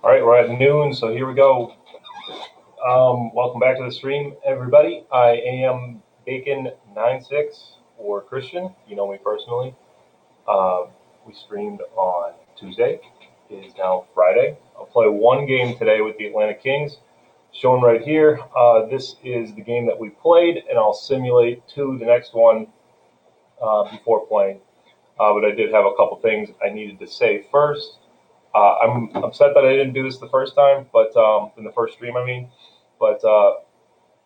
All right, we're at noon, so here we go. Welcome back to the stream, everybody. I am Bacon96 or Christian. You know me personally. Uh, we streamed on Tuesday. It is now Friday. I'll play one game today with the Atlanta Kings, shown right here. This is the game that we played, and I'll simulate to the next one before playing. But I did have a couple things I needed to say first. I'm upset that I didn't do this the first time, but in the first stream, I mean. But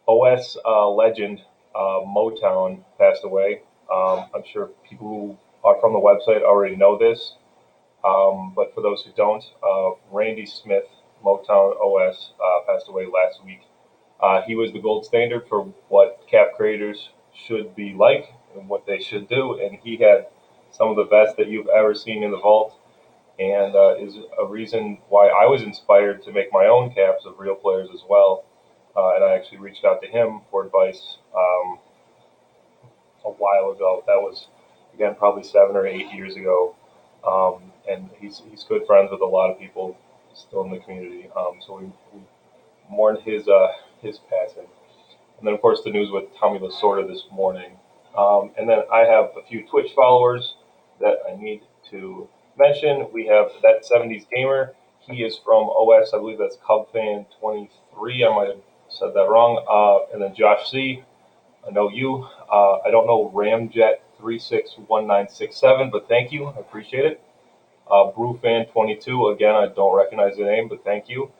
OS legend Motown passed away. I'm sure people who are from the website already know this, but for those who don't, Randy Smith, Motown OS, passed away last week. He was the gold standard for what cap creators should be like and what they should do, and he had some of the best that you've ever seen in the vault, and is a reason why I was inspired to make my own caps of real players as well. And I actually reached out to him for advice a while ago. That was, again, probably 7 or 8 years ago. And he's good friends with a lot of people still in the community. So we mourned his passing. And then, of course, the news with Tommy Lasorda this morning. And then I have a few Twitch followers that I need to mention. We have That 70s Gamer. He is from OS. I believe that's Cub Fan 23. I might have said that wrong. And then Josh C. I know you. I don't know Ramjet361967, but thank you. I appreciate it. BrewFan22. Again, I don't recognize the name, but thank you.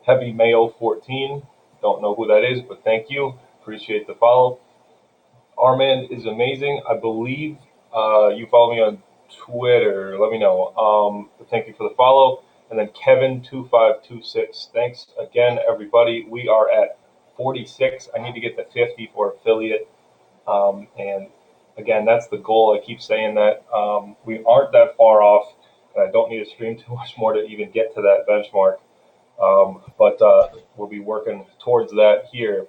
Heavy Mayo 14. Don't know who that is, but thank you. Appreciate the follow. Armand is amazing. I believe you follow me on Twitter. Let me know. But thank you for the follow. And then Kevin2526. Thanks again, everybody. We are at 46. I need to get to 50 for affiliate. And again, that's the goal. I keep saying that. We aren't that far off, and I don't need to stream too much more to even get to that benchmark. But we'll be working towards that here.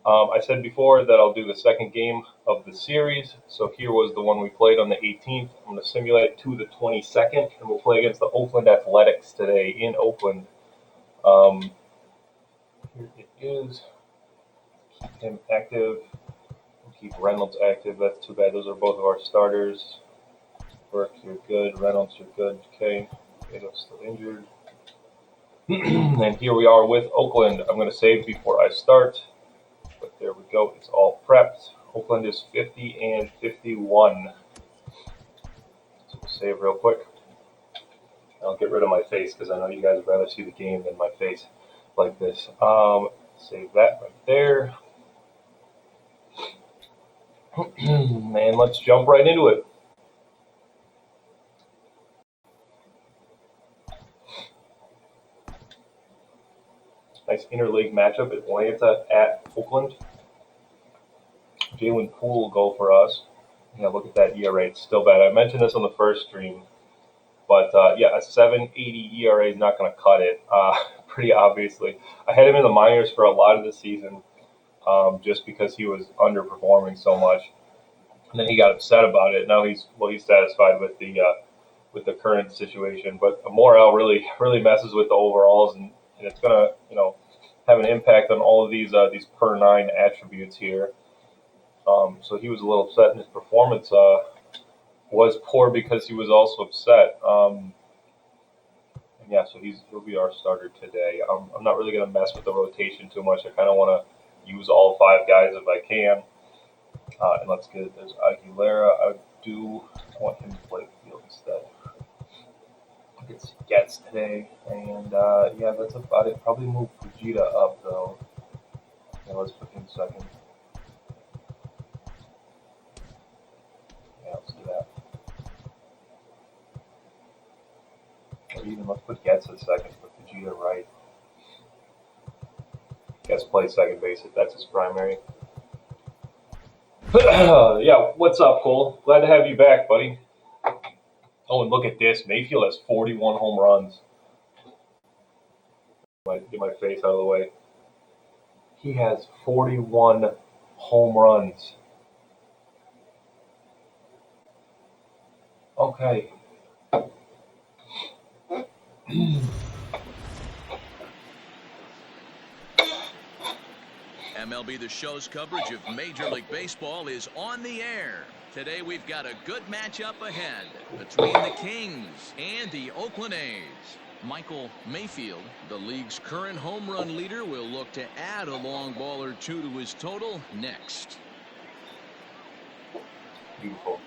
I said before that I'll do the second game of the series. So here was the one we played on the 18th. I'm going to simulate it to the 22nd, and we'll play against the Oakland Athletics today in Oakland. Here it is. Keep him active. We'll keep Reynolds active. That's too bad. Those are both of our starters. Burke, you're good. Reynolds, you're good. Okay. Gato's still injured. And here we are with Oakland. I'm going to save before I start. But there we go. It's all prepped. Oakland is 50 and 51. So we'll save real quick. I'll get rid of my face because I know you guys would rather see the game than my face like this. Save that right there. And let's jump right into it. Nice interleague matchup. Atlanta at Oakland. Jalen Poole will go for us. Yeah, look at that ERA. It's still bad. I mentioned this on the first stream. But yeah, a 7.80 ERA is not going to cut it, pretty obviously. I had him in the minors for a lot of the season just because he was underperforming so much. And then he got upset about it. Now he's satisfied with the current situation. But Morel really messes with the overalls, and it's going to have an impact on all of these per 9 attributes here. So he was a little upset, and his performance was poor because he was also upset. Yeah, so he'll be our starter today. I'm not really going to mess with the rotation too much. I kind of want to use all 5 guys if I can. And let's get it. There's Aguilera. I want him to play the field instead. It's Getz today. And yeah, that's about it. Probably move Fujita up, though. Yeah, let's put him second. Yeah, let's do that. Or even let's put Getz at second, put Fujita right. Getz plays second base. That's his primary. Yeah, what's up, Cole? Glad to have you back, buddy. Oh, and look at this. Mayfield has 41 home runs. Get my face out of the way. He has 41 home runs. Okay. MLB The Show's coverage of Major League Baseball is on the air. Today we've got a good matchup ahead between the Kings and the Oakland A's. Michael Mayfield, the league's current home run leader, will look to add a long ball or two to his total next. Beautiful.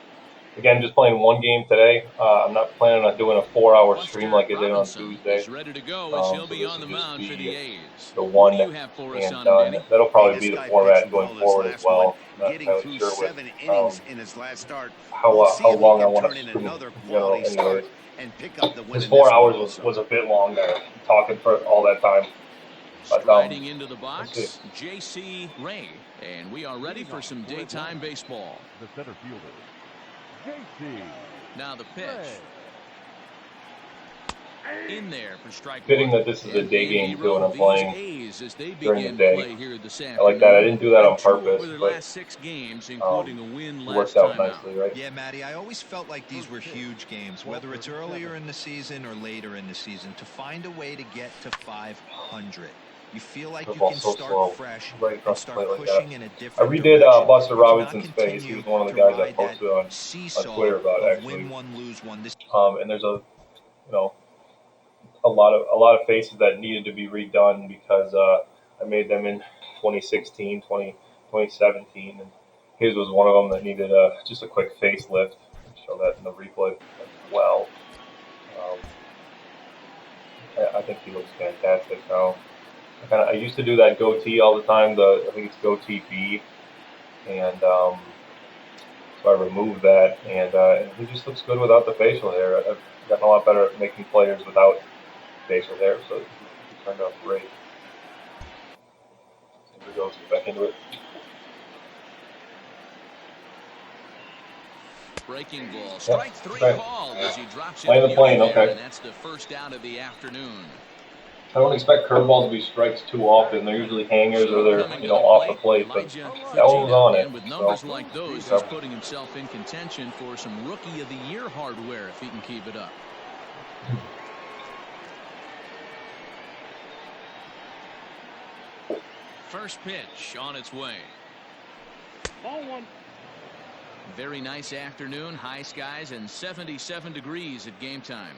Again, just playing one game today. I'm not planning on doing a 4-hour stream like I did on Tuesday. He's ready to go as he'll be on the mound for the A's. The one and done. That'll probably be the format going forward as well. I'm not entirely sure with how long I want to stream in general anyways. This 4 hours was a bit long there, talking for all that time. But, Striding into the box, J.C. Ray, and we are ready for some daytime baseball. The center fielder, J.C. Now the pitch. In there for strike fitting one. that this is a day game too, and I'm playing as they during the begin day. play here this I like that. I didn't do that on purpose, their but last 6 games, including a win it last worked out time nicely, right? Yeah, Matty, I always felt like these were huge games, whether it's earlier in the season or later in the season, to find a way to get to 500. You feel like you can start fresh and start pushing in a different direction. I redid Buster direction. Robinson's face. He was one of the guys I posted on Twitter about actually. Win one, lose one. And there's a lot of faces that needed to be redone because I made them in 2016, 2017, and his was one of them that needed just a quick facelift. Show that in the replay as well. I think he looks fantastic now. I used to do that goatee all the time. I think it's goatee B, and so I removed that, and he just looks good without the facial hair. I've gotten a lot better at making players without facial hair, so he turned out great. Here we go. Let's get back into it. Breaking ball, strike 3 called as he drops Land the plane, okay. And that's the first out of the afternoon. I don't expect curveballs to be strikes too often. They're usually hangers or they're off the plate, but that one was on it. And with numbers like those, he's putting himself in contention for some Rookie of the Year hardware if he can keep it up. First pitch on its way. Ball one. Very nice afternoon, high skies and 77 degrees at game time.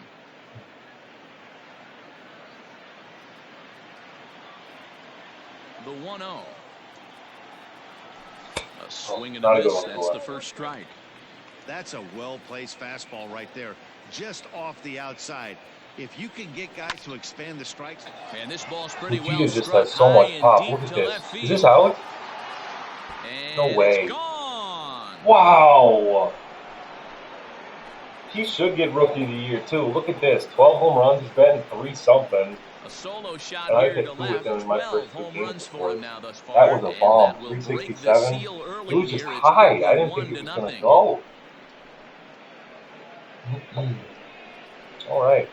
The 1-0. A swing and a miss. That's the first strike. That's a well-placed fastball right there, just off the outside. If you can get guys to expand the strikes. And this ball's pretty well just struck has so much pop. Look at this. Is this out? No way. Gone. Wow. He should get Rookie of the Year too. Look at this. 12 home runs. He's batting 3-something. A solo shot and I here hit to 2 left. with him in my 12 first 2 home games runs before. for him now thus far. That was a bomb. 367. It was just high. I didn't think it was going to go. All right.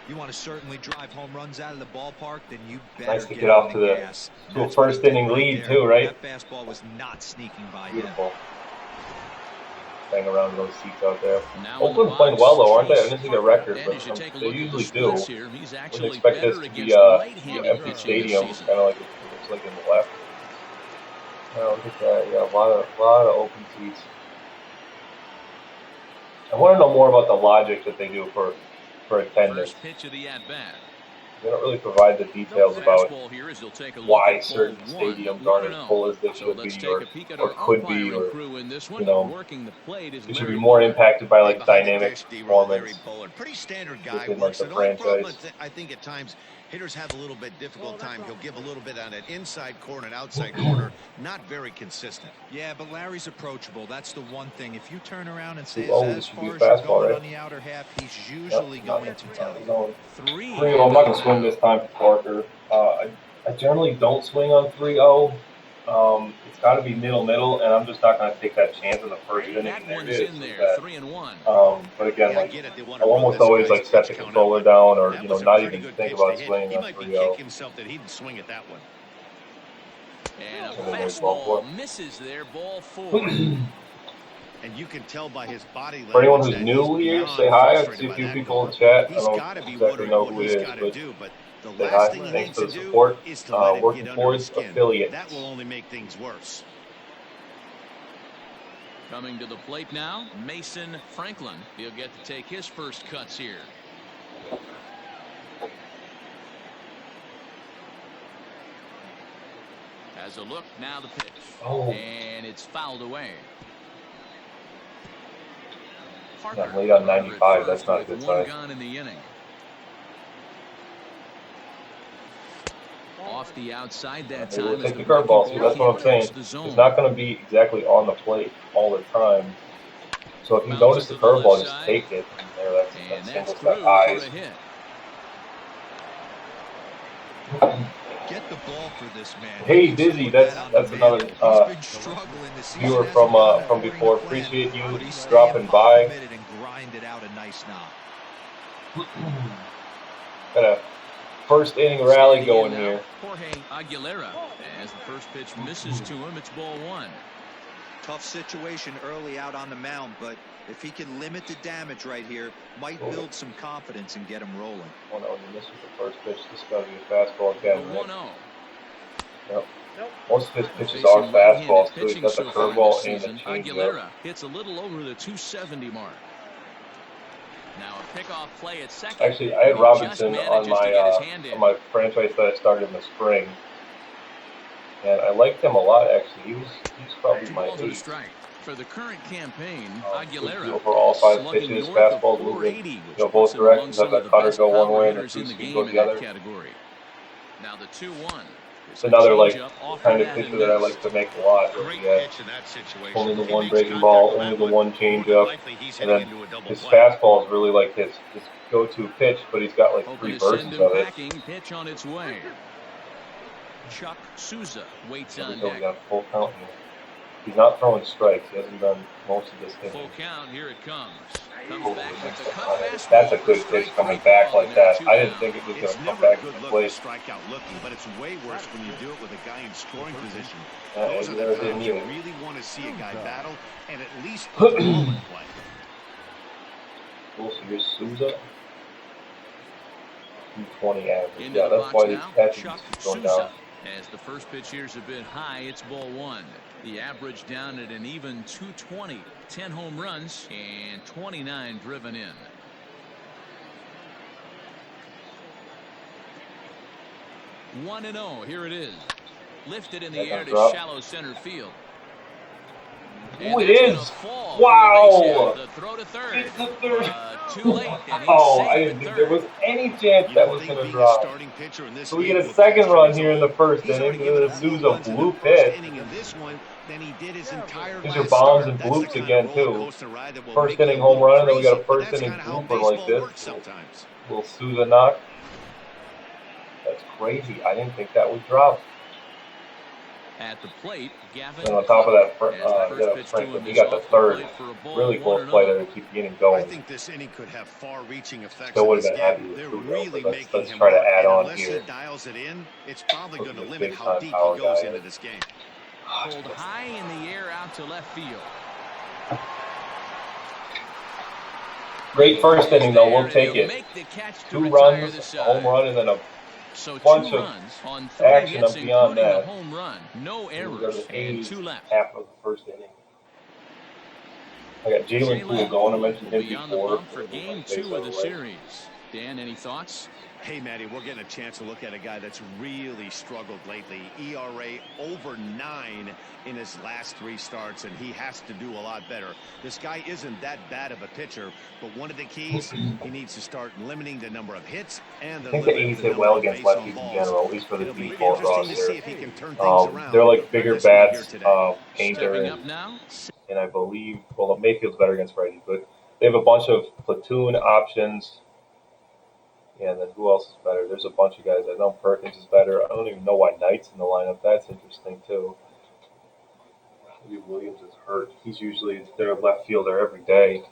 You want to certainly drive home runs out of the ballpark, then you better nice to get off to a first inning lead too, right? That fastball was not sneaking by Beautiful. him. Hang around those seats out there. Oakland's playing well though, aren't they? I didn't see their record, but they usually do. Wouldn't expect this to be an empty stadium, kind of like it looks like in the left. Oh, look at that! Yeah, a lot of open seats. I want to know more about the logic that they do for attendance. First pitch of the at-bat. They don't really provide the details about why certain stadiums aren't as full as they should be or could be, or it should be more impacted by like dynamic performance Pretty standard guy. within like the franchise. I think at times hitters have a little bit difficult time. He'll give a little bit on an inside corner and outside corner. Not very consistent. Yeah, but Larry's approachable. That's the one thing. If you turn around and say as far as you're going on the outer half, he's usually going to tell you. 3-0. I'm not going to swing this time for Parker. I generally don't swing on 3-0. It's got to be middle, and I'm just not going to take that chance in the first inning. That and one's in there, 3-1. But again, like, I almost always like set the controller down, or not even think about swinging on 3-0. Himself that he didn't swing at that one. And a fastball misses there, ball 4. And you can tell by his body language. For anyone who's new here, say hi. I see a few people in chat. I don't exactly know who it is, but The Say last hi. thing he Thanks needs for to the do support. is to let it Working get under his towards skin. affiliates. That will only make things worse. Coming to the plate now, Mason Franklin. He'll get to take his first cuts here. Has a look, now the pitch. Oh. And it's fouled away. I'm late on 95. That's not a good one sign. gone in the inning. Off the outside that Maybe we'll time. take the curveball. See, that's what I'm saying. It's not going to be exactly on the plate all the time. So if you notice the curveball, just take it. And there, that's single step eyes. Get the ball for this man. Hey, He needs to Dizzy, put that on the that's another He's been struggling this season. viewer Hasn't gone from according before. to plan, Appreciate you but he's staying dropping by. committed and grinded out a nice knock. Got a first inning rally going here. Jorge Aguilera, as the first pitch misses to him, it's ball one. Tough situation early out on the mound, but if he can limit the damage right here, might build some confidence and get him rolling. 1-0, you missed the first pitch. This is going to be a fastball again, right? 1-0. Yep. Most of his pitches are fastballs, so he's got the so far curveball this and the season. changeup. Aguilera hits a little over the 270 mark. Now a pickoff play at second. Actually, I had Robinson on my franchise that I started in the spring, and I liked him a lot. Actually, he's probably my ace. For the current campaign, Aguilera Aguilera overall 5 pitches, fastballs moving, both directions. Have that cutter go one way and the 2-seam go the other. Category. Now the 2-1. It's another kind of pitcher that I like to make a lot. Great He has pitch in that situation. only the He one makes breaking contact ball, on only that the one changeup, Likely he's and hitting then into a double his play. fastball is really like his go-to pitch, but he's got like 3 versions of it. Pitch on its way. Chuck Souza waits on We deck. got full count here. He's not throwing strikes. He hasn't done most of this inning. Full count, here it comes. That's a good pitch coming back like that. I didn't think it was going It's to come never a back good in look place. to strike out looking, but it's way worse when you do it with a guy in scoring position. Yeah, Those are there the didn't times you either. really want to see a guy battle and at least put the ball in play. Cool, so here's Souza. 220 average. Yeah, that's why these catches keep going down. As the first pitch here's a bit high, it's ball one. The average down at an even 220. 10 home runs and 29 driven in. One and 0. Here it is. Lifted in the air to shallow center field. Oh, it is! Wow! The throw to third. It's the third. Too late. Oh, I didn't think there was any chance that was going to drop. So we get a second run here in the first inning. The Souza blue pitch. These are bombs and bloops again, too. First inning home run, and then we got a first inning blooper like this. Little Souza knock. That's crazy. I didn't think that would drop. At the plate, Gavin. And on top of that, Franklin, he got the third. Really close play there to keep the inning going. I think this inning could have far-reaching effects. Still would have been happy with Trudeau, but let's try to add on here. He dials it in, it's probably going to limit how deep he goes into this game. Pulled high in the air out to left field. Great first inning, though. We'll take it. 2 runs, a home run, and then a bunch of action up beyond that. Home run, no errors, and 2 left. Half of the first inning. I got Jalen Poole going. I mentioned him before. For game 2 of the series. Dan, any thoughts? Hey, Matty, we're getting a chance to look at a guy that's really struggled lately. ERA over 9 in his last 3 starts, and he has to do a lot better. This guy isn't that bad of a pitcher, but one of the keys, he needs to start limiting the number of hits and I think the A's hit well against lefties in general, at least for the default roster. They're like bigger bats, Painter, and I believe, well, Mayfield's better against righties, but they have a bunch of platoon options. Yeah, and then who else is better? There's a bunch of guys. I know Perkins is better. I don't even know why Knight's in the lineup. That's interesting, too. Maybe Williams is hurt. He's usually their left fielder every day.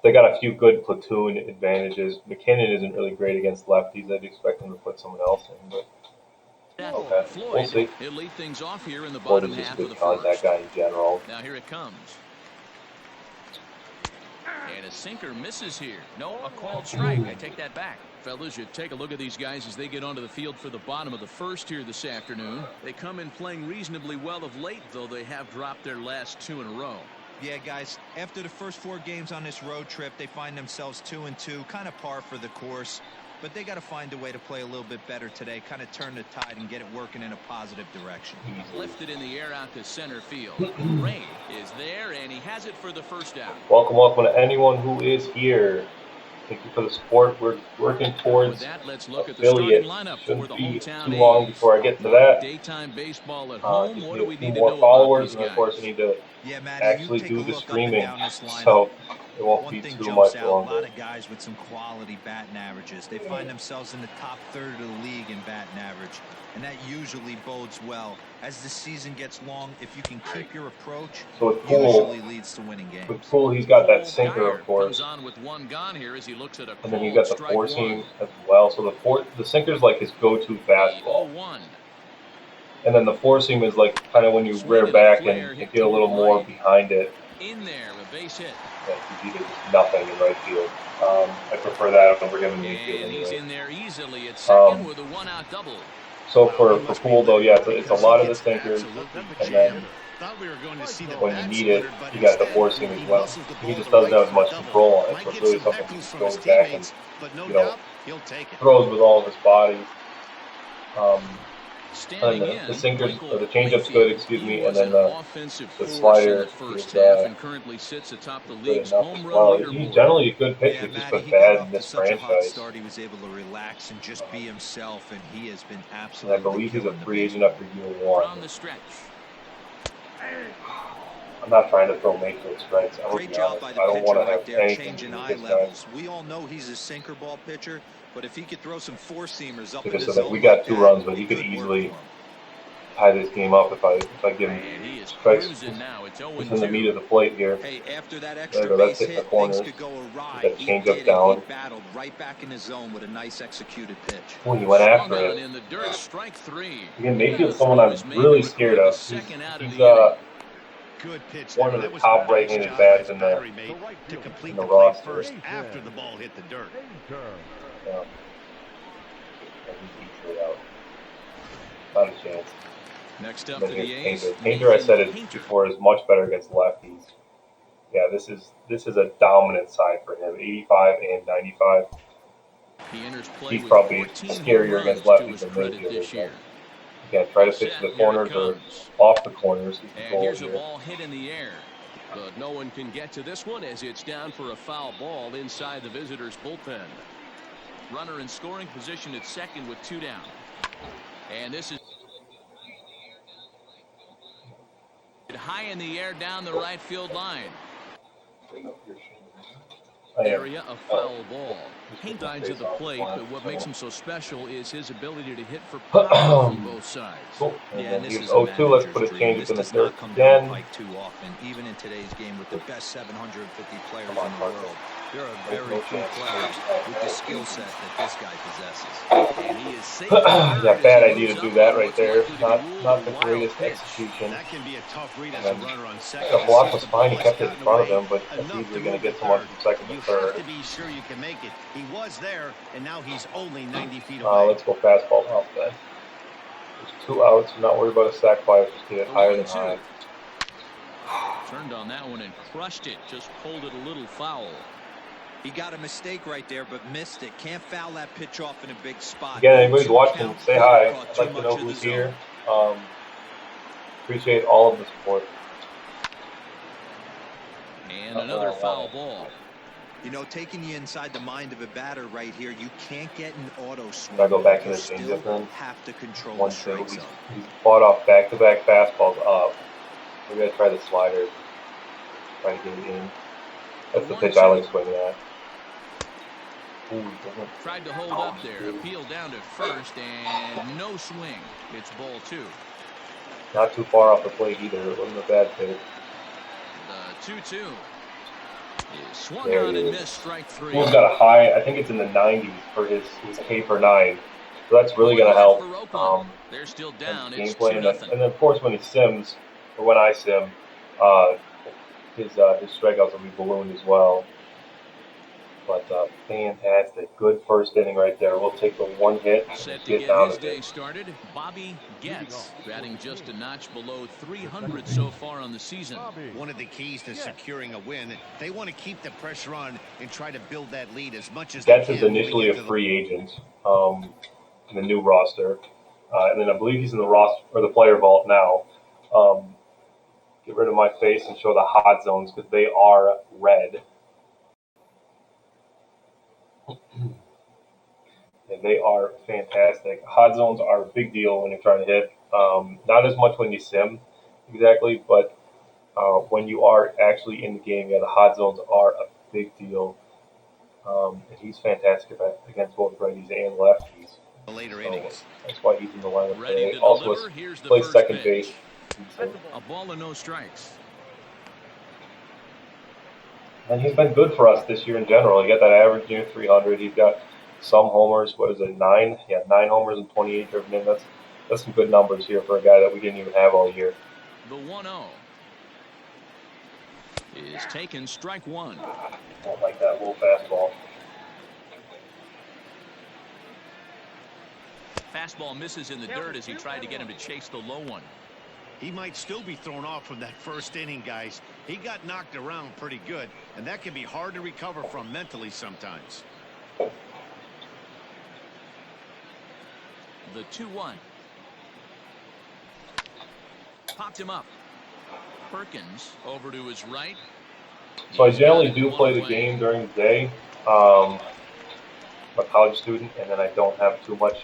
They got a few good platoon advantages. McKinnon isn't really great against lefties. I'd expect him to put someone else in, but okay, we'll see. He'll lead things off here in the Ford is just a good contact guy in general. Now here it comes. And a sinker misses here. No, a called strike. I take that back. Fellas, you take a look at these guys as they get onto the field for the bottom of the first here this afternoon. They come in playing reasonably well of late, though they have dropped their last 2 in a row. Yeah, guys, after the first 4 games on this road trip, they find themselves 2-2, kind of par for the course. But they got to find a way to play a little bit better today, kind of turn the tide and get it working in a positive direction. Lifted in the air out to center field. Ray is there, and he has it for the first out. Welcome to anyone who is here. Thank you for the support. We're working towards let's look at the affiliate. lineup Shouldn't for the be hometown too long before I get to that. Daytime baseball at home. Just What need do a we few need to more know followers, about and of course, we need to Matty, actually do the streaming, so so it won't one be thing too jumps much out, longer. a lot of guys with some quality batting averages. They find themselves in the top third of the league in batting average, and that usually bodes well. As the season gets long, if you can keep your approach, So with Poole, usually leads to winning games. with Poole, he's got that sinker, of course, comes on with one gone here as he looks at a and then he's got the four seam as well. So the sinker's like his go-to fastball, and then the four seam is like kind of when you rear back and get a little more behind it. In there, a base hit. Yeah, he did nothing in right field. I prefer that over him in the infield And he's anyway. in there easily at second with a one-out double. So for Poole, though, yeah, it's a lot of the sinkers, and then when you need it, you got the four seam as well. He just doesn't have as much control on it, so it's really something he goes back and, throws with all of his body. And the sinkers, or the changeup's good, excuse me, and then the slider is currently sits atop the good league's enough home as run well. leaderboard. He's generally a good pitcher, just been bad in this franchise. He was able to relax and just be himself, and he has been And I absolutely believe he's a killing the free agent baseball. after year one. From the stretch. I'm not trying to throw make-good strikes. I Great job by the don't pitcher want to right have there, anything to changing do with eye this guy. levels. We all know he's a sinker ball pitcher, but if he could throw some four-seamers up in the So zone we got like 2 that, runs, but he it could could work easily for him. tie this game up if I give him And he is strikes cruising now. It's just in the meat 0-2. of the plate here. Hey, after that There extra you go, that's base hitting the hit, corners. things could go awry. That He change did up it. down. He battled right back in his zone with a nice executed pitch. Oh, he went after Swung on it. in the dirt, strike 3. Again, Mayfield's The someone throw I'm is made really to scared record of. the second out of He's the inning. Good pitch one there. of the That was top a nice right-handed job bats by his in battery the mate to complete in the the play roster. first after the ball hit the dirt. Yeah. And he beats it out. Not a chance. Next up Then for the here's A's. Painter, I said it Painter. before, is much better against lefties. Yeah, this is a dominant side for him. 85 and 95. He enters play He's with probably 14 scarier home against runs to lefties his than credit Mayfield this is. year. Again, try to pitch to the Set, here it corners or comes. off the corners. Is the And goal here's a here. ball hit in the air. But no one can get to this one as it's down for a foul ball inside the visitors' bullpen. Runner in scoring position at second with 2 down. And this is high in the air down the right field line. Area of foul ball. Paint sides of the plate, but what makes him so special is his ability to hit for power from both sides. Cool. And Yeah, then and this here's is a 0-2. Let's manager's put a dream. change This up in the does dirt not come down again. the pike too often, even in today's game with the best 750 players in the world. There are very few players with the skill set that this guy possesses. And he is safe at third Yeah, as bad he idea to moves do up that on right what's there. likely to be ruled Not the a wild greatest pitch. execution. That can be a tough read as And a runner on second. the block was The fine. He ball kept has it in gotten front of away him, but that's enough easily to going to move get to someone third. from second to You third. have to be sure you can make it. He was there, and now he's only 90 feet away. Let's go fastball off then. There's 2 outs. I'm not worried about a sac fly. Just get it The higher than 1-2. high. Turned on that one and crushed it. Just pulled it a little foul. He got a mistake right there, but missed it. Can't foul that pitch off in a big spot. Again, anybody's 0-2 watching, count, say hi. caught I'd too like to much know of the who's zone. here. Appreciate all of the support. And another foul ball. You know, taking you inside the mind of a batter right here, you can't get an auto swing. Should I go back to You the still changeup then? have to control 1-2. the strike He's zone. fought off back-to-back fastballs up. Maybe I try the slider. Try to get it in. That's the pitch I like swinging at. Ooh, doesn't. Tried to hold up there. Appeal down to first and no swing. It's ball 2. Not too far off the plate either. It wasn't a bad pitch. The 2-2. Is swung There on it and is. missed, strike 3. Pool's got a high, I think it's in the 90s for his K per 9. So that's really going to help. They're still down. Game It's plan. 2-0. And then of course when he sims, or when I sim, his strikeouts will be ballooned as well. But fantastic. Good first inning right there. We'll take the one hit and Set just to get get down his to day it. started, Bobby Getz, batting just a notch below 300 so far on the season. One of the keys to securing a win, they want to keep the pressure on and try to build that lead as much as they Getz can is moving initially a into the free agent in the new roster. And then I believe he's in the roster or the player vault now. Get rid of my face and show the hot zones because they are red. And they are fantastic. Hot zones are a big deal when you're trying to hit. Not as much when you sim, exactly, but when you are actually in the game, yeah, the hot zones are a big deal. And he's fantastic against both righties and lefties. later So innings. that's why he's in the lineup Ready today. to Also deliver. Here's the plays first second base. pitch. A ball and no strikes. And he's been good for us this year in general. He got that average near 300. He's got some homers. What is it, 9? Yeah, 9 homers and 28 driven in. That's some good numbers here for a guy that we didn't even have all year. The 1-0 is taken, strike one. Don't like that little fastball. Fastball misses in the dirt as he tried to get him to chase the low one. He might still be thrown off from that first inning, guys. He got knocked around pretty good, and that can be hard to recover from mentally sometimes. The 2-1. Popped him up. Perkins over to his right. So I generally do play the game during the day. I'm a college student, and then I don't have too much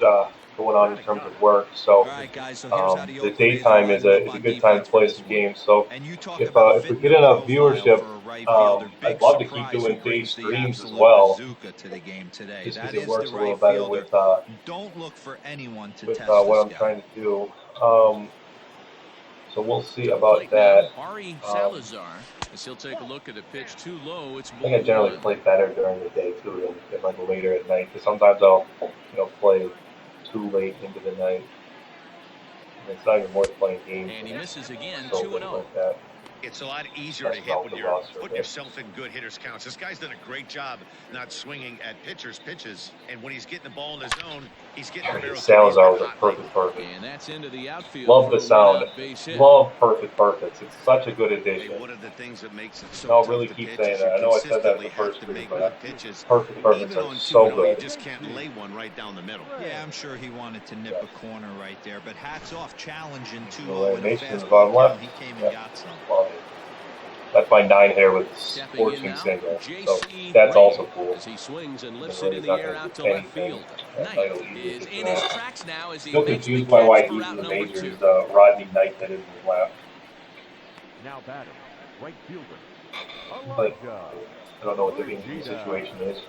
going on in terms of work. So the daytime is a good time to play some games. So if we get enough viewership, I'd love to keep doing day streams as well, just because it works a little better with what I'm trying to do. So we'll see about that. Ari Salazar, as he'll take a look at a pitch too low. It's I think I generally play better during the day too than like later at night. Because sometimes I'll play too late into the night. And it's not even worth playing games. And he misses again, so 2-0. like that. It's a lot easier to hit when you're putting yourself in good hitters' counts. This guy's done a great job not swinging at pitchers' pitches. And when he's getting the ball in his zone, he's getting the barrels. Salazar was a perfect. And that's into the outfield. Love the sound. Love perfect. It's such a good addition. One of the things that makes it so I'll really keep saying that. I know I said that in the first three, but perfect are so good. You just can't lay one right down the middle. Yeah, I'm sure he wanted to nip a corner right there, but hats off, challenging 2-0 The in a Nation is fastball bottom count. left. He came and got some. That's my 9 here with scorching single. So that's also cool. As he swings and lifts it in the air out to left field. Knight is in his tracks now as he still makes the confused by why catch he's for in out the number majors. 2. Rodney Knight that is in the left. Now batting, right fielder. But I don't know what the injury situation is.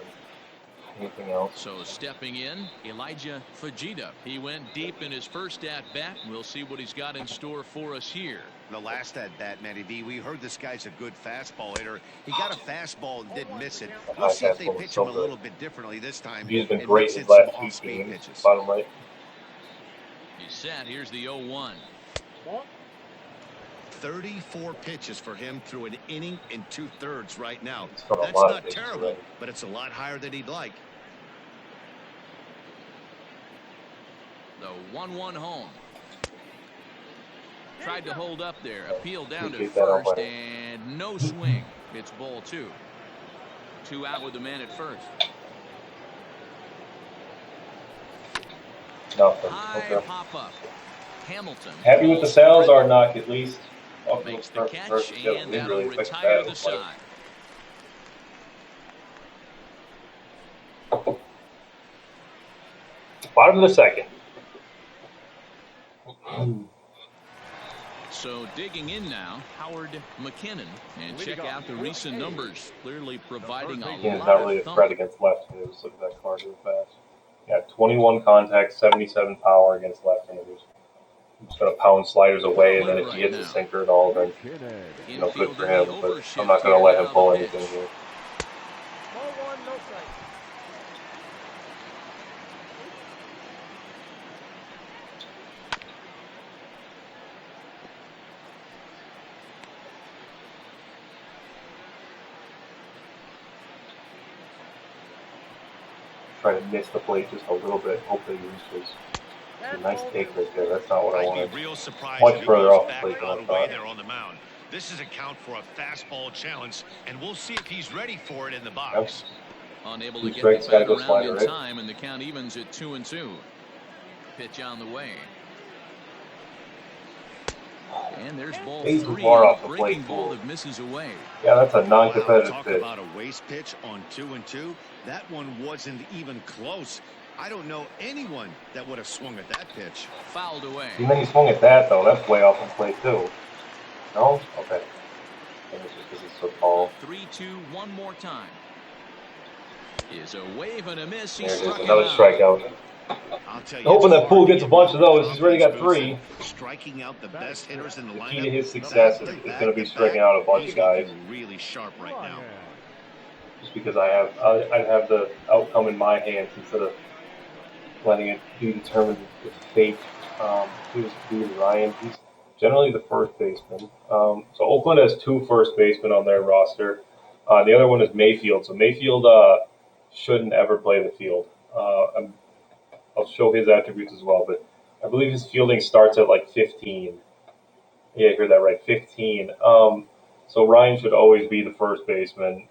Anything else? So stepping in, Elijah Fajita. He went deep in his first at-bat. We'll see what he's got in store for us here. The last at-bat, Matty V, we heard this guy's a good fastball hitter. He got a fastball and didn't miss it. We'll see if they pitch him a little bit differently this time. He's been great in his last 2 games. Bottom right. He's set. Here's the 0-1. 34 pitches for him through an inning and 2/3 right now. That's not terrible, but it's a lot higher than he'd like. The 1-1 home. Tried to hold up there. Appeal down to first, and no swing. It's ball 2. 2 out with the man at first. Nothing. High Okay. pop up. Hamilton. Happy with the Salazar knock at least. Makes the catch, and that'll retire the side. Bottom of the second. So digging in now, Howard McKinnon, and check out the recent numbers, clearly providing a Yeah, lot not really of a threat thump. against left-handers. Look at that card real fast. Yeah, 21 contacts, 77 power against left-handers. I'm just going to pound sliders away, and then if he hits a sinker at all, then good for him. But I'm not going to let him pull anything here. try to miss the plate just a little bit. Hopefully he reaches. A nice take right there. That's not what I wanted. I'd be real surprised Much if he further goes off the back plate than I out away thought. there on the mound. This is a count for a fastball challenge, and we'll see if he's ready for it in the box. Unable 2 to get strikes, the gotta bat go around slider, in right? time, and the count evens at 2-2. Pitch on the way. And there's ball Way too 3, far and off a the breaking plate, ball fool. that misses away. Yeah, that's a Wow, non-competitive talk pitch. about a waste pitch on 2-2. That one wasn't even close. I don't know anyone that would have swung at that pitch. Fouled away. And then he swung at that, though. That's way off the plate, too. No? Okay. Maybe it's just because it's so tall. 3-2 one more time. Is a wave and a miss. He There it is, struck him another out. strikeout. I'll tell you, Hoping it's that Poole hard to gets a get bunch real of those. He's already got confidence 3. boosted. Striking out the best hitters in the The lineup. key to his success is going to be striking out a bunch He's of guys. looking really sharp right now. Just because I'd have the outcome in my hands instead of letting it be determined with fate. Here's Ryan. He's generally the first baseman. So Oakland has 2 first basemen on their roster. The other one is Mayfield. So Mayfield shouldn't ever play the field. I'll show his attributes as well, but I believe his fielding starts at like 15. Yeah, you heard that right, 15. So Ryan should always be the first baseman,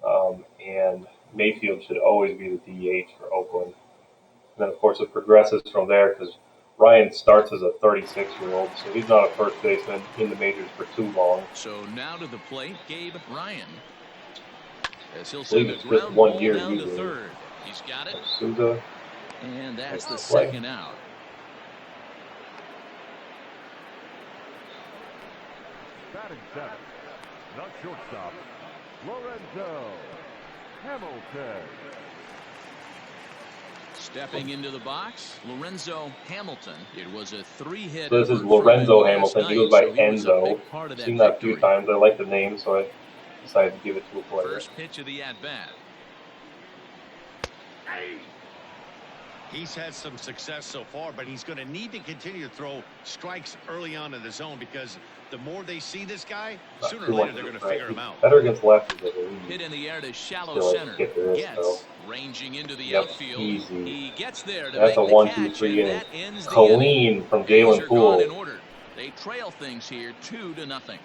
and Mayfield should always be the DH for Oakland. And then, of course, it progresses from there because Ryan starts as a 36-year-old, so he's not a first baseman in the majors for too long. So now to the plate, Gabe Ryan. As he'll I send believe a it's just ground 1 ball year down to usually. third. He's got it. Souza. And that's the Nice play. second out. Batting seventh, the shortstop, Lorenzo Hamilton. Stepping into the box, Lorenzo Hamilton. It was a 3-hit. So this is Lorenzo Hamilton. He goes by Enzo. I've I've seen that a few times. I like the name, so I decided to give it to a player. First pitch of the at-bat. He's had some success so far, but he's going to need to continue to throw strikes early on in the zone because the more they see this guy, sooner or later they're going to figure him out. Better against lefties, I believe. Hit in the air to shallow Still center. get to this, Gets though. ranging into the Yep, outfield. easy. He gets there to That's make a the 1, catch, 2, 3 and inning. that ends the Clean inning. from Bases Jalen are Poole. gone in order. They trail things here 2-0.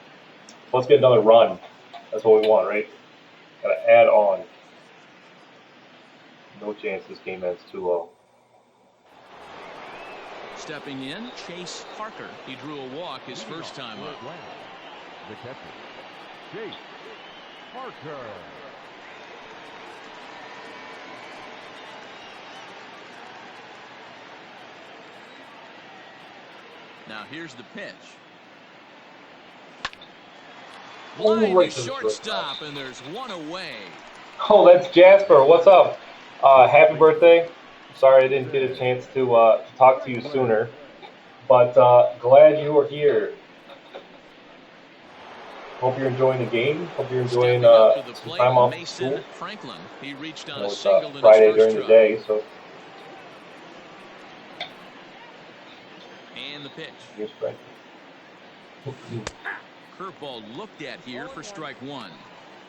Let's get another run. That's what we want, right? Got to add on. No chance this game ends too low. Stepping in, Chase Parker. He drew a walk his first time up. The catcher, Chase Parker. Now here's the pitch. Oh, Line right to to the shortstop, and there's one away. Oh, that's Jasper. What's up? Happy birthday. Sorry I didn't get a chance to talk to you sooner, but glad you are here. Hope you're enjoying the game. Hope you're enjoying Stepping up to the some plate, time off Mason school. Franklin. He reached on You know, a it's single in Friday his first during the try. day, so And the pitch. here's Frank. Curveball looked at here for strike 1.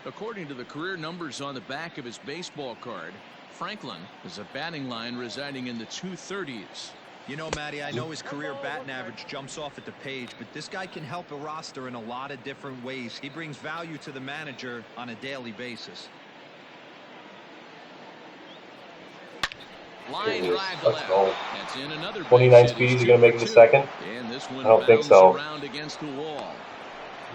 According to the career numbers on the back of his baseball card, Franklin is a batting line residing in the 230s. You know, Matty, I know his career batting average jumps off at the page, but this guy can help a roster in a lot of different ways. He brings value to the manager on a daily basis. Line There it is. drive to Let's left. go. That's in another 29 base hit. speed. It's Is he going to 2 make it for to 2. second? And this one I don't think bounds so. around against the wall.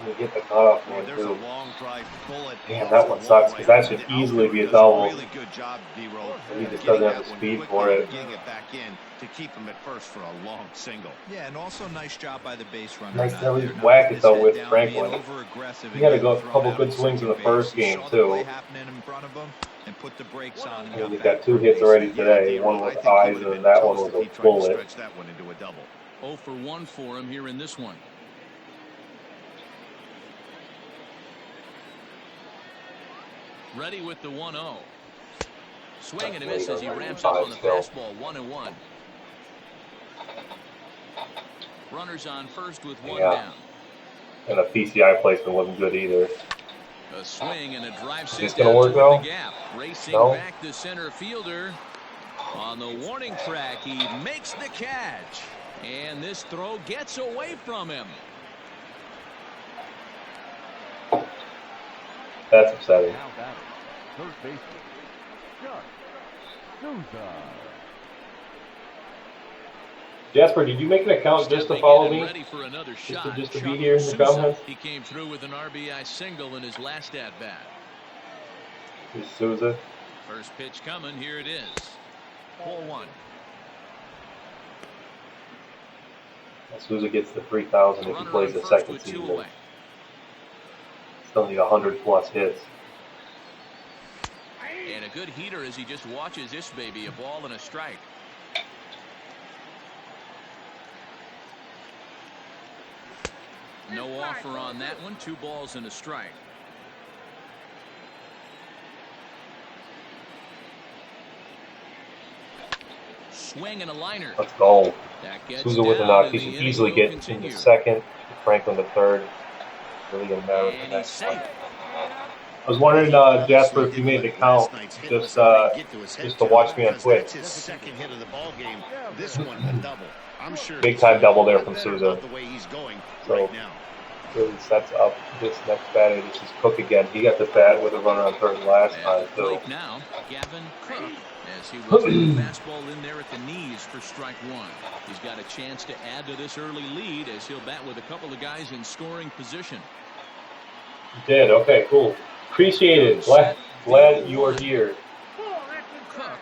You get the cutoff Boy, man, there's a too. long drive bullet. Damn, off that the one wall sucks, 'cause that right should there. The easily be a outfielder does double. Really good job, D-Roll. He just getting doesn't have that the one speed quickly for it. and getting it back in to keep him at first for a long single. Yeah, and also nice job by the base runner. Nice out to at there. least Not whack putting it, his though, head with down, Franklin. being over-aggressive He had a and getting couple thrown out good at swings in the second base. first He game, saw the too. play happening in front of him and put the brakes on and And got he's back got 2 for a hits base already hit. today. D-Roll, One I with think he eyes, would have and been that one toast was if he a tried to bullet. stretch that one into a double. 0 for 1 for him here in this one. Ready with the 1-0. Swing and a miss as he ramps up on the fastball. 1-1. Runners on first with 1 down. And the PCI placement wasn't good either. A swing and a drive Is this sent gonna out work toward though? the gap. Racing No. back the center fielder. On the warning track, he makes the catch. And this throw gets away from him. That's upsetting. Now batting, third baseman, Chuck Souza. Jasper, did you make an account just to follow me? Ready for another shot. Just to be here in the comments? He came through with an RBI single in his last at bat. Here's Souza. First pitch coming. Here it is. Ball one. Souza gets the 3,000 if he plays the second season. Still need 100+ hits. And a good heater as he just watches this baby. A ball and a strike. No offer on that one. 2 balls and a strike. Swing and a liner. Let's go. That Souza with a knock. He should easily get in the second. Franklin the third. Really gonna matter with the next one. I was wondering, Jasper, if you made the count just to watch me on Twitch. That's his second hit of the ball game. This one a double. I'm sure Big time double there from Souza. the way he's going So right now. really sets up this next batter. This is Cook again. He got the bat with a runner on third last time. So now, Gavin Cook, as he will take the fastball in there at the knees for strike one. He's got a chance to add to this early lead as he'll bat with a couple of guys in scoring position. you did. Okay, cool. Appreciate it. Glad you are here. Cook,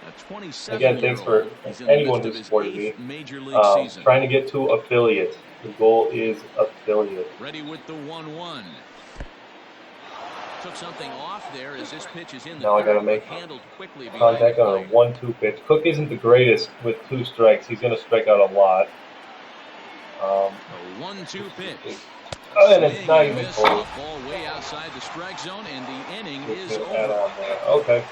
a 27-year-old. Again, thanks for anyone who supported me. Major League season. Trying to get to affiliate. The goal is affiliate. Ready with the 1-1. Took something off there as this pitch is in the Now I gotta make handled quickly contact on a 1-2 pitch. Cook isn't the greatest with 2 strikes. He's gonna strike out a lot. A 1-2 pitch. And it's not even close. Ball way outside the strike zone, and the inning is Add over. on there. Okay.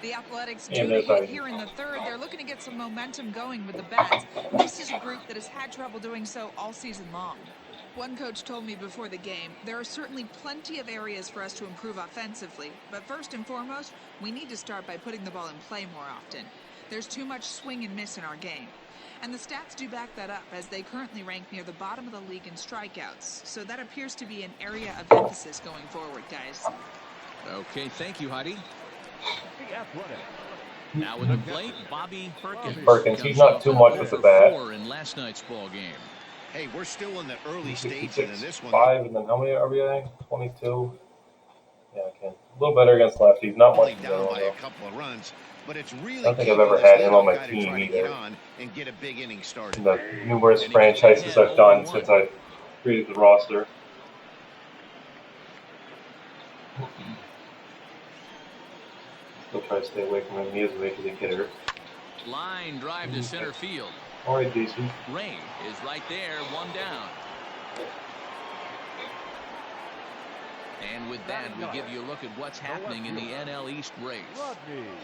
The Athletics do the hit here in the third. They're looking to get some momentum going with the bats. This is a group that has had trouble doing so all season long. One coach told me before the game, there are certainly plenty of areas for us to improve offensively, but first and foremost, we need to start by putting the ball in play more often. There's too much swing and miss in our game. And the stats do back that up, as they currently rank near the bottom of the league in strikeouts. So that appears to be an area of emphasis going forward, guys. Okay, thank you, Heidi. Now with the plate, Bobby Perkins. Perkins, he's not too much with the bat. In last night's ball game. Hey, we're still in the early stages in this one. 5, and then how many RBI? 22. Yeah, I can. A little better against lefties. Not much in Down general, by though. a couple of runs, but it's really I don't think I've ever had him on my team either. And get a big inning started. In the numerous franchises I've done since I created the roster. Still try to stay away from him. He is a major league hitter. Line drive to center field. All right, decent. Ray is right there, 1 down. And with that, we give you a look at what's happening in the NL East race.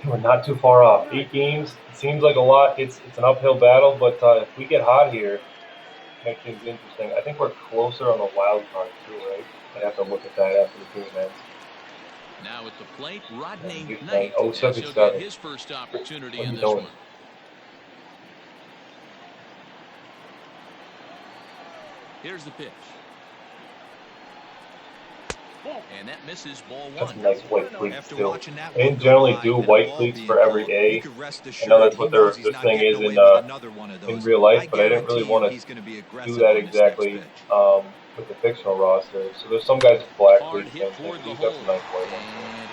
We're not too far off. 8 games. It seems like a lot. It's an uphill battle, but if we get hot here, make things interesting. I think we're closer on the wild card too, right? I'd have to look at that after the game ends. Now at the plate, Rodney Big Knight. thing. As he'll 77. get his first opportunity What are in you this doing? one. Here's the pitch. And that misses ball That's one. a nice white cleat After still. watching that They one didn't go generally by do in a white ball cleats being for every called, day. you could rest I assured know that's he what knows their he's not thing getting is away in with another one of in those. real life, I but I didn't really guarantee want he's gonna be to aggressive do that on this next exactly pitch. with the fictional roster. So there's some guys with black Hard cleats hit and toward the he's hole. got some nice white ones.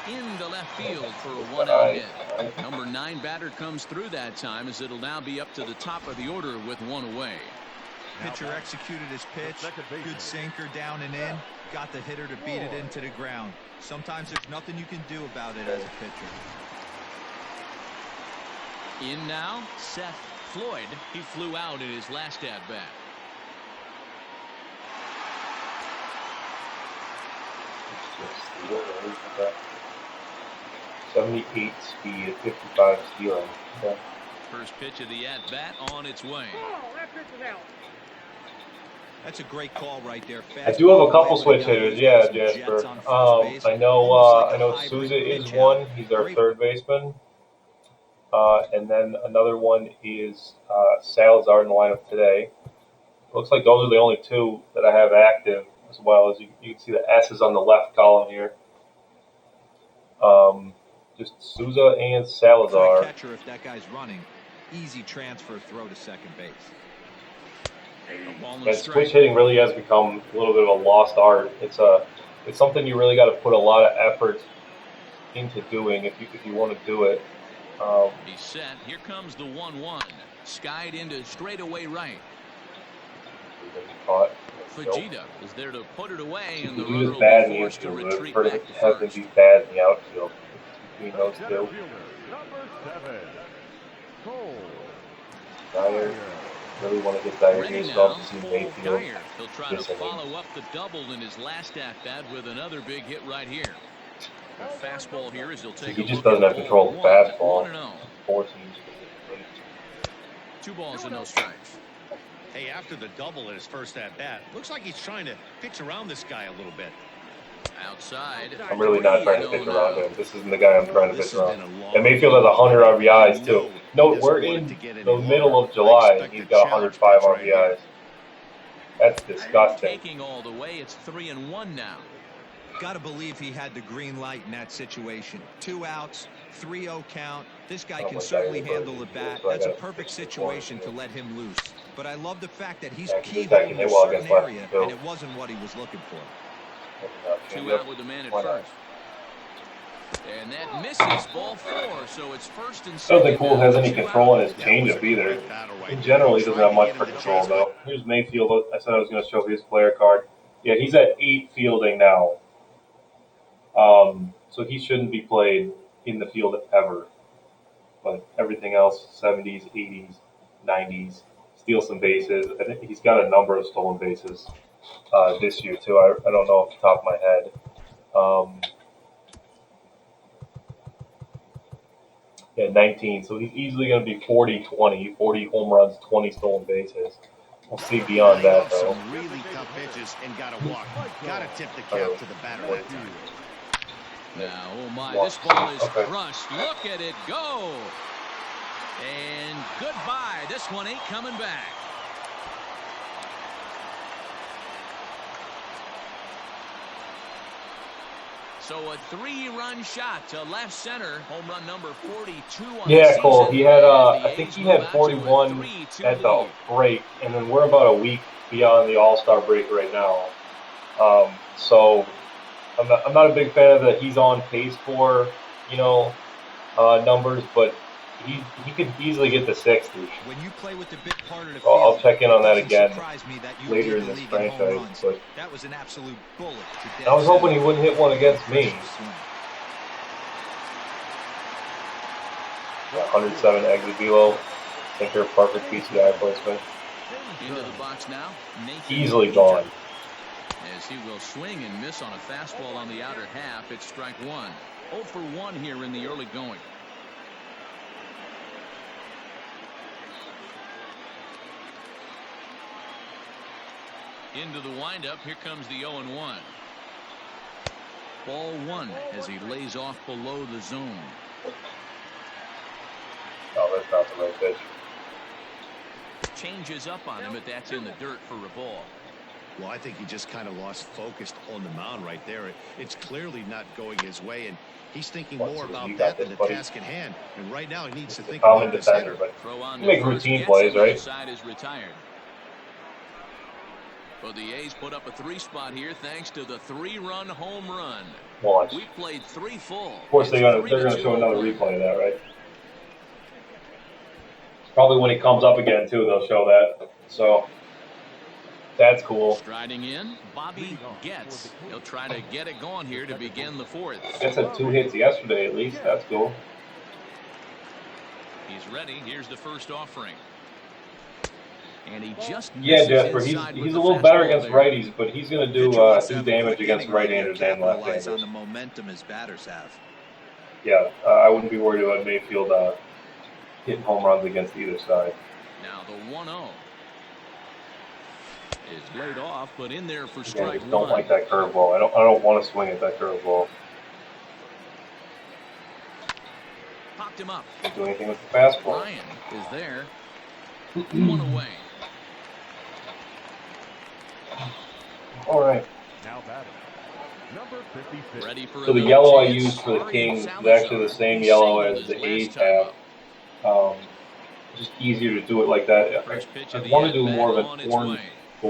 And into left field for a one-out hit. Number 9 batter comes through that time, as it'll now be up to the top of the order with 1 away. Pitcher executed his pitch. Good sinker down and in. Got the hitter to beat it into the ground. Sometimes there's nothing you can do about it as a pitcher. In now, Seth Floyd. He flew out in his last at-bat. Okay. 78 speed, 55 stealing. Okay. First pitch of the at-bat on its way. That's a great call right there. I do have a couple switch hitters, yeah, Jasper. I know Souza is one. He's our third baseman. And then another one is Salazar in the lineup today. Looks like those are the only two that I have active, as well as you can see the S's on the left column here. Just Souza and Salazar. Catcher, if that guy's running, easy transfer throw to second base. And switch hitting really has become a little bit of a lost art. It's something you really got to put a lot of effort into doing if you want to do it. He's set. Here comes the 1-1. Skied into straightaway right. Fujita is there to put it away, and the runner will bad be in the forced to infield. retreat I've heard back to have first. him be bad in the outfield between those two. Number 7, Cole. Dyer, really want to get Dyer Ready here, now so to see for Mayfield. Dyer. He'll try to follow up the double in his last at-bat with another big hit right here. A fastball here as he'll take He a just look doesn't at have control of the fastball. 1-0. 14. 2 balls and no strikes. Hey, after the double in his first at-bat, looks like he's trying to pitch around this guy a little bit. Outside. I'm really not trying to pitch around him. This isn't the guy I'm trying to pitch around. long And Mayfield has 100 RBIs too. Note, we're in the middle of July and he's got 105 RBIs. That's disgusting. Taking all the way, it's 3-1 now. Got to believe he had the green light in that situation. 2 outs, 3-0 count. This guy can certainly handle the bat. That's a perfect situation to let him loose. But I love the fact that he's keyholed in a certain area, and it wasn't what he was looking for. 2 out with the man at first. And that misses ball 4, so it's first and second. I don't think Poole has any control on his changeup either. In general, he doesn't have much for control though. Here's Mayfield. I said I was going to show his player card. Yeah, he's at 8 fielding now. So he shouldn't be played in the field ever. But everything else, 70s, 80s, 90s, steal some bases. I think he's got a number of stolen bases this year too. I don't know off the top of my head. Yeah, 19. So he's easily going to be 40-20, 40 home runs, 20 stolen bases. We'll see beyond that though. Some really tough pitches and got to walk. Got to tip the cap to the batter that time. Now, oh my, this ball is crushed. Look at it go. And goodbye. This one ain't coming back. So a 3-run shot to left center. Home run number 42 on the season. Cole. He had, I think he had 41 at the break, and then we're about a week beyond the All-Star break right now. So I'm not a big fan of the he's on pace for, numbers, but he could easily get to 60. When you play with the big part of the I'll field, check in on that it again doesn't surprise me that you later lead in the this league in home franchise. runs. But That was an absolute bullet to dead I was hoping he center. wouldn't hit one against me. 107 exit below. Thinker, perfect PCI placement. Into the box now. Nathan Easily gone. As he will swing and miss on a fastball on the outer half. It's strike 1. 0 for 1 here in the early going. Into the windup. Here comes the 0-1. Ball 1 as he lays off below the zone. Oh, that's not the right pitch. Changes up on him, but that's in the dirt for a ball. Well, I think he just kind of lost focus on the mound right there. It's clearly not going his way, and he's thinking more about that than the task at hand. And right now, he needs to think about his defender, hitter. but you make routine plays, right? Side is retired. Well, the A's put up a 3 spot here thanks to the 3-run home run. Once. We played 3 full. Of course, they're going to show another replay of that, right? Probably when he comes up again, too, they'll show that. So, that's cool. Striding in, Bobby Getz. He'll try to get it going here to begin the 4th. Getz had 2 hits yesterday, at least. That's cool. He's ready. Here's the first offering. And he just Yeah, misses Jasper, inside with he's the a little better fastball against there. righties, but he's going to do Pitcher wants to do have a damage quick against inning right here, right-handers and capitalize on left-handers. the momentum his batters have. Yeah, I wouldn't be worried about Mayfield hitting home runs against either side. Now the 1-0 is laid off, but in there for Again, strike just don't one. like that curveball. I don't want to swing at that curveball. Popped him up. Can't do anything with the fastball. Ryan is there. One away. All right. Now batting. Number 56. Ready for So the another yellow I chance. used for the Ariel Kings is Salazar. actually the same He yellow singled as the his A's last time have. up. Just easier to do it like that. First pitch of I the want to do at-bat more of on an its orange way.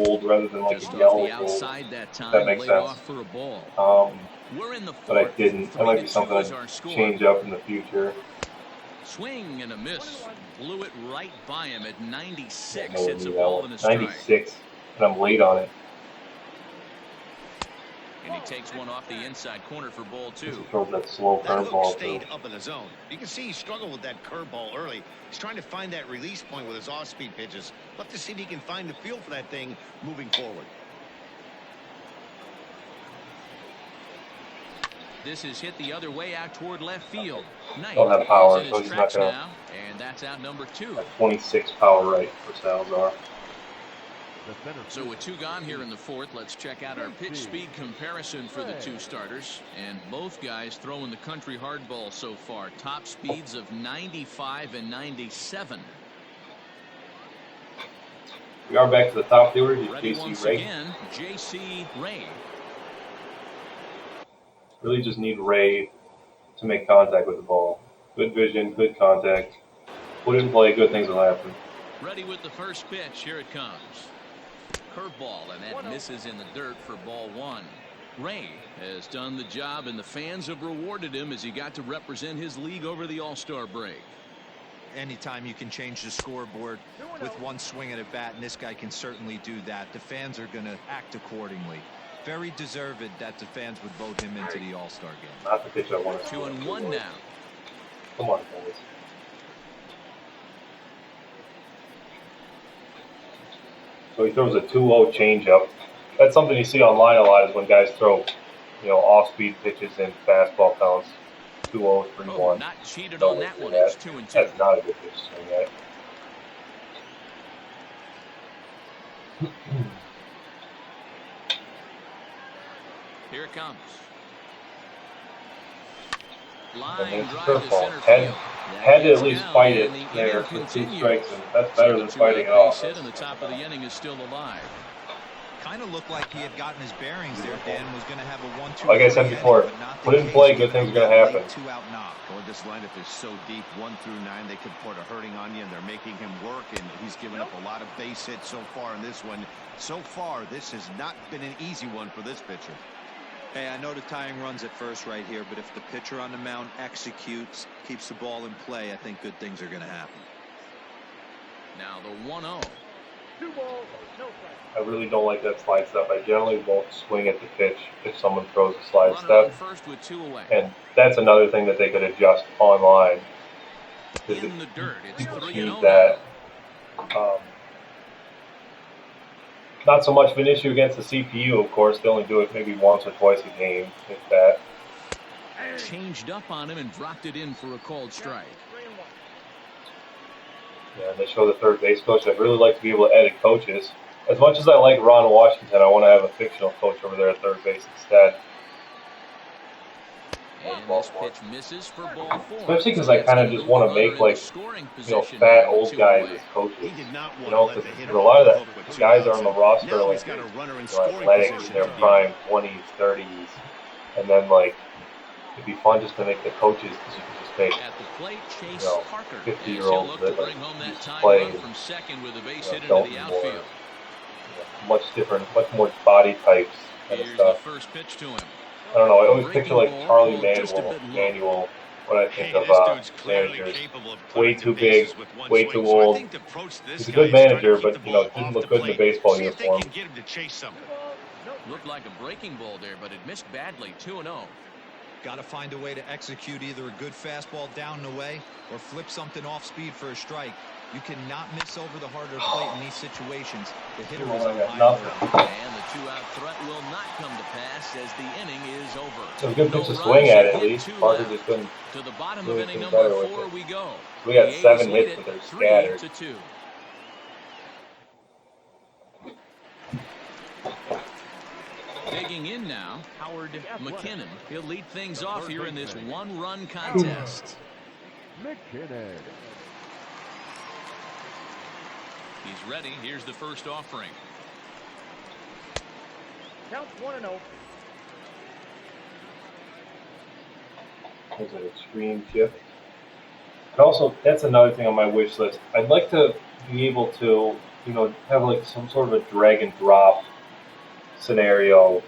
gold rather than like Just a off yellow the gold. outside that If time, that makes laid sense. off for a ball. We're in the But I fourth. didn't. That might be 3-2 something is I'd our score. change up in the future. Swing and a miss. Blew it right by him at 96. I know Hits a that ball one. and a strike. 96, and I'm late on it. And he takes one off the inside corner for ball He two. throws that slow That hook curveball stayed too. up in the zone. You can see he struggled with that curveball early. He's trying to find that release point with his off-speed pitches. Love to see if he can find the feel for that thing moving forward. This is hit the other way out toward left field. Knight Don't have power, is in so his he's not tracks gonna. now, and that's out number 2. 26 power right for Salazar. The center So with 2 gone here in the fourth, let's check out our pitch speed comparison for the 2 starters. And both guys throwing the country hardball so far. Top speeds of 95 and 97. We are back to the top of the order. Ready JC once Ray. again, J.C. Ray. Really just need Ray to make contact with the ball. Good vision, good contact. Put it in play, good things will happen. Ready with the first pitch. Here it comes. Curveball, and that misses in the dirt for ball 1. Ray has done the job, and the fans have rewarded him as he got to represent his league over the All-Star break. Anytime you can change the scoreboard with one swing at a bat, and this guy can certainly do that, the fans are going to act accordingly. Very deserved that the fans would vote him into the All-Star game. Not the pitch I want to 2-1 now. Come on, boys. So he throws a 2-0 changeup. That's something you see online a lot is when guys throw, off-speed pitches and fastball counts. 2-0, 3-1. Oh, not cheated Don't on that do one. that. It's 2-2. That's not a good pitch swing, right? Here it comes. And Line there's the drive to curveball. center field. Had to That at least gets down, fight it and the there inning for 2 continues. strikes, and that's better than So the fighting it two-out off. base hit, and the top of the inning is still alive. Kind of looked like he had gotten his bearings there. Dan was going to have a 1-2. Like I said before, put it in play, good things are going to happen. 2-out knock. Boy, this lineup is so deep, 1 through 9, they could put a hurting on you, and they're making him work, and he's given up a lot of base hits so far in this one. So far, this has not been an easy one for this pitcher. Hey, I know the tying runs at first right here, but if the pitcher on the mound executes, keeps the ball in play, I think good things are going to happen. Now the 1-0. 2 balls, no strikes. I really don't like that slide step. I generally won't swing at the pitch if someone throws a slide Runner on step. first with 2 away. And that's another thing that they could adjust online. In the dirt, it's 3-0 that. now. Not so much of an issue against the CPU, of course. They only do it maybe once or twice a game, if that. Changed up on him and dropped it in for a called strike. 3-1. Yeah, they show the third base coach. I'd really like to be able to edit coaches. As much as I like Ron Washington, I want to have a fictional coach over there at third base instead. And this pitch misses for ball 4. Especially because I kind of just want to make, like, fat old guys as coaches. He did not want You know, to let the because hitter a lot of off the hook the with 2 guys are outs. on the roster Now like he's got a runner in you know, scoring athletic in position their to prime 20s, 30s, and then like it'd be fun just to make the coaches because you can just make At the plate, Chase 50-year-olds Parker. As he'll look to that bring like home that used to tying play, run from second with a base hit into don't the anymore. outfield. Much different, much more body types kind of Here's the stuff. first pitch to him. I don't know. I always picture like Breaking Charlie ball, just a bit low. Manuel when I think Hey, of this dude's clearly managers. capable of Way cutting too to bases big, with one way swing. too So I old. think the approach to this He's a guy good is trying to manager, keep but the you know, ball didn't off look the good in the plate. baseball See if they uniform. can get him to chase something. Looked like a breaking ball there, but it missed badly. 2-0. Got to find a way to execute either a good fastball down and away or flip something off speed for a strike. You cannot miss over the harder plate in these situations. The hitter is on high alert. And the two-out threat will not come to pass as the inning is over. So a good pitch to swing at least. Parker just couldn't To the bottom do of inning anything number better with 4 it. we go. We got The 7 A's lead hits, but they're it scattered. 3-2. Digging in now, Howard McKinnon. He'll lead things off here in this one-run contest. McKinnon. He's ready. Here's the first offering. Count 1-0. There's an extreme shift. And also, that's another thing on my wish list. I'd like to be able to, have like some sort of a drag and drop scenario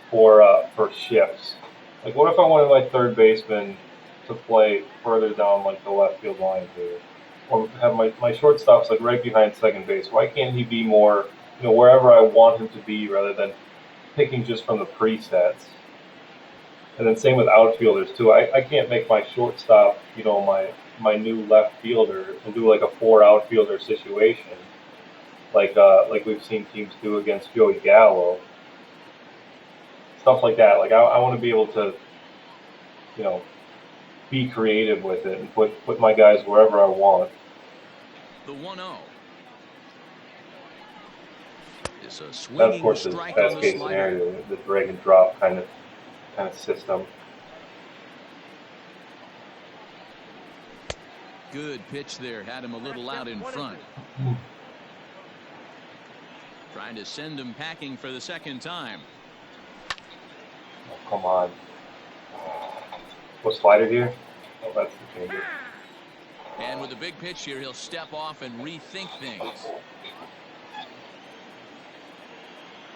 for shifts. Like, what if I wanted my third baseman to play further down like the left field line here, or have my shortstops like right behind second base? Why can't he be more, wherever I want him to be rather than picking just from the presets? And then same with outfielders too. I can't make my shortstop, my new left fielder and do like a 4 outfielder situation, like we've seen teams do against Joey Gallo. Stuff like that. Like I want to be able to, be creative with it and put my guys wherever I want. The 1-0. It's a That, of swinging course, is strike on best the case slider. scenario, the drag and drop kind of system. Good pitch there. Had him a little out in front. Trying to send him packing for the second time. Oh, come on. What slider here? Oh, that's the changer. And with a big pitch here, he'll step off and rethink things.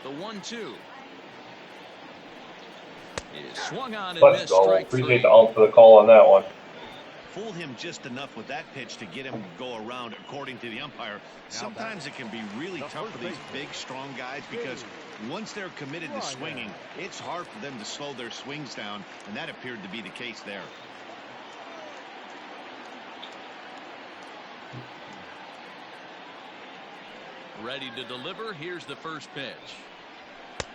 The 1-2 is swung on and Let's missed. go. Strike Appreciate 3. the ump for the call on that one. Fooled him just enough with that pitch to get him to go around, according to the umpire. Sometimes it can be really tough for these big, strong guys because once they're committed to swinging, it's hard for them to slow their swings down, and that appeared to be the case there. Ready to deliver. Here's the first pitch.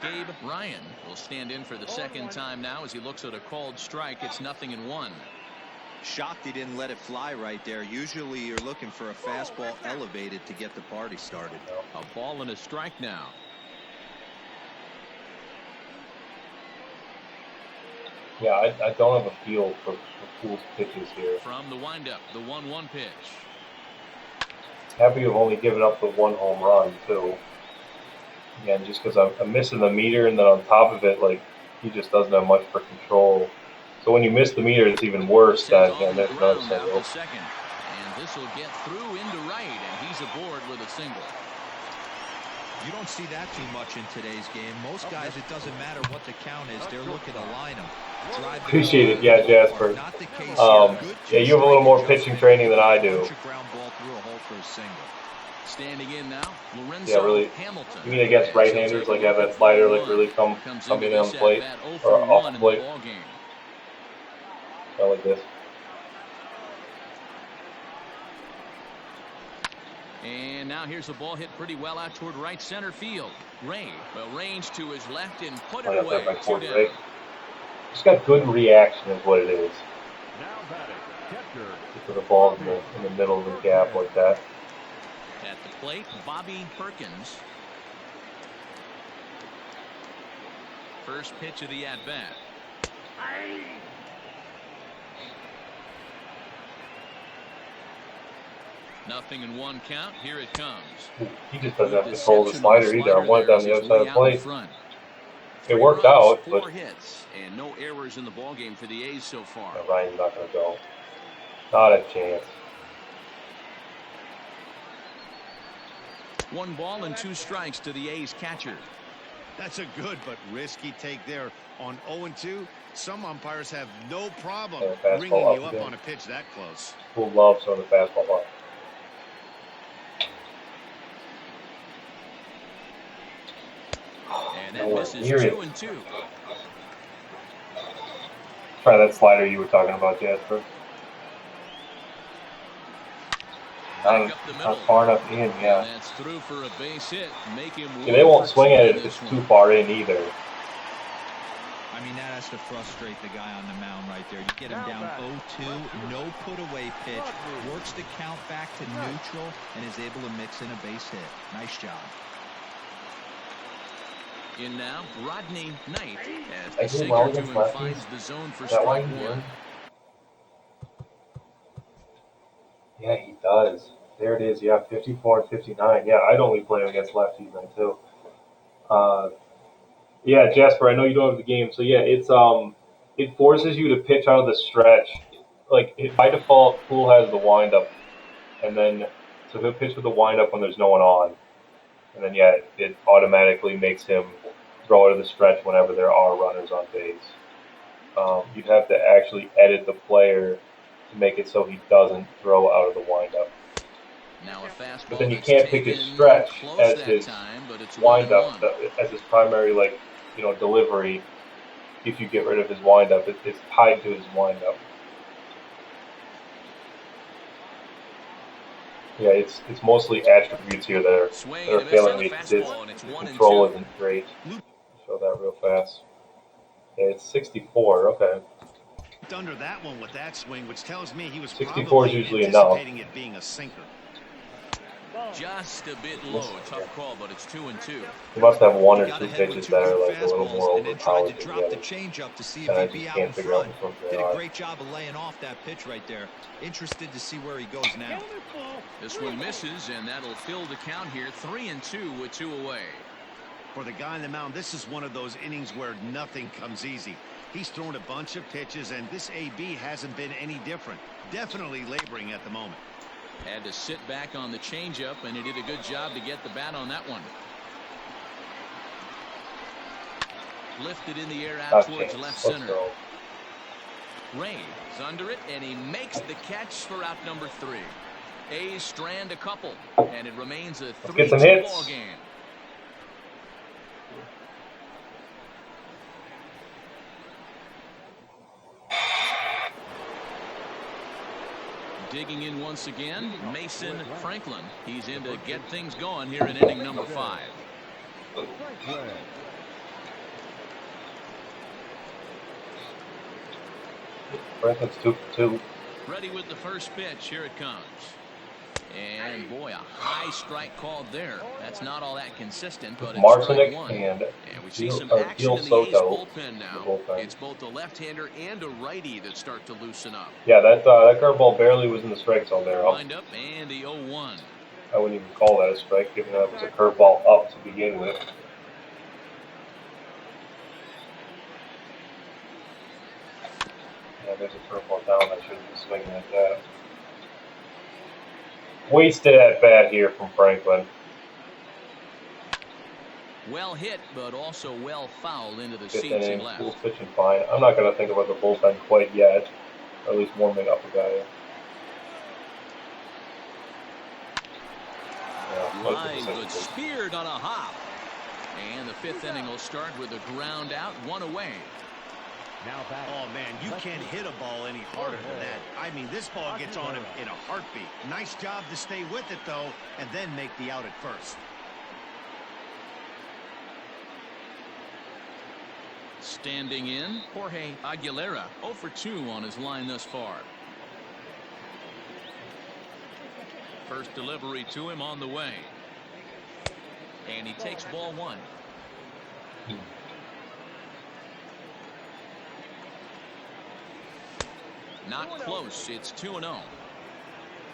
Gabe Ryan will stand in for the second time now as he looks at a called strike. It's 0-1. Shocked he didn't let it fly right there. Usually you're looking for a fastball elevated to get the party started. A ball and a strike now. Yeah, I don't have a feel for Pool's pitches here. From the windup, the 1-1 pitch. Happy to have only given up the 1 home run, too. Again, just because I'm missing the meter, and then on top of it, like, he just doesn't have much for control. So when you miss the meter, it's even worse. There's another single. Second, and this will get through into right, and he's aboard with a single. You don't see that too much in today's game. Most guys, it doesn't matter what the count is. They're looking to line them. Appreciate it, yeah, Jasper. Not the case Yeah, you have a little more pitching training than I do. Ground ball through a hole for a single. Standing in now, Lorenzo Yeah, really. Hamilton. You mean against right-handers, like have that slider like really come in on the plate or off the plate? Kind of like this. And now here's a ball hit pretty well out toward right center field. Ray will range to his left and put it away. 2 down. Just got good reaction is what it is. Now batting, catcher. To the ball in the middle of the gap like that. At the plate, Bobby Perkins. First pitch of the at-bat. 0-1 count. Here it comes. He just doesn't have control of the slider either. I want it down the other side of the plate. It worked out, but 4 hits and no errors in the ballgame for the A's so far. Ryan's not going to go. Not a chance. 1 ball and 2 strikes to the A's catcher. That's a good but risky take there. On 0-2, some umpires have no problem bringing you up on a pitch that close. Who loves on the fastball up? And that misses 2-2. Try that slider you were talking about, Jasper. Not far enough in, yeah. And that's through for a base hit. Make him See, they won't swing at it if it's too far in either. I mean, that has to frustrate the guy on the mound right there. You get him down 0-2, no put away pitch, works the count back to neutral, and is able to mix in a base hit. Nice job. In now, Rodney Knight as the sinker to him finds the zone for strike one. Yeah, he does. There it is. Yeah, 54 and 59. Yeah, I'd only play him against lefties then too. Yeah, Jasper, I know you don't have the game, so yeah, it forces you to pitch out of the stretch. Like by default, Poole has the windup, and then so he'll pitch with the windup when there's no one on, and then yeah, it automatically makes him throw out of the stretch whenever there are runners on base. You'd have to actually edit the player to make it so he doesn't throw out of the windup. Now a fastball, but then you can't pick his stretch as his windup, as his primary, like, delivery. If you get rid of his windup, it's tied to his windup. Yeah, it's mostly attributes here that are failing me. His control isn't great. Show that real fast. Yeah, it's 64. Okay. Under that one with that swing, which tells me he was 64 is usually enough. It being a sinker. Just a bit low. Tough call, but it's 2-2. He must have one or two pitches that are like a little more overpowered to than drop the the changeup to see and I if he'd just be out can't in figure out front. which ones they Did a are. great job of laying off that pitch right there. Interested to see where he goes now. This one misses, and that'll fill the count here. 3-2 with 2 away. For the guy on the mound, this is one of those innings where nothing comes easy. He's thrown a bunch of pitches, and this AB hasn't been any different. Definitely laboring at the moment. Had to sit back on the changeup, and he did a good job to get the bat on that one. Lifted in the air out towards left center. Ray is under it, and he makes the catch for out number 3. A's strand a couple, and it remains a 3-2 ball game. Digging in once again, Mason Franklin. He's in to get things going here in inning number 5. Franklin's 2-2. Ready with the first pitch. Here it comes. And boy, a high strike called there. That's not all that consistent, but it's strike one. And we see some action in the A's bullpen now. It's both the left-hander and a righty that start to loosen up. Yeah, that curveball barely was in the strike zone there. Wind up and the 0-1. I wouldn't even call that a strike, given that it was a curveball up to begin with. Yeah, there's a curveball down. I shouldn't be swinging at that. Wasted at bat here from Franklin. Well hit, but also well fouled into the Fifth seats inning, and left. Poole's pitching fine. I'm not going to think about the bullpen quite yet, or at least warming up a guy. Line, but speared on a hop. And the 5th inning will start with a ground out, 1 away. Oh, man, you can't hit a ball any harder than that. I mean, this ball gets on him in a heartbeat. Nice job to stay with it, though, and then make the out at first. Standing in, Jorge Aguilera, 0 for 2 on his line thus far. First delivery to him on the way. And he takes ball 1. Not close. It's 2-0.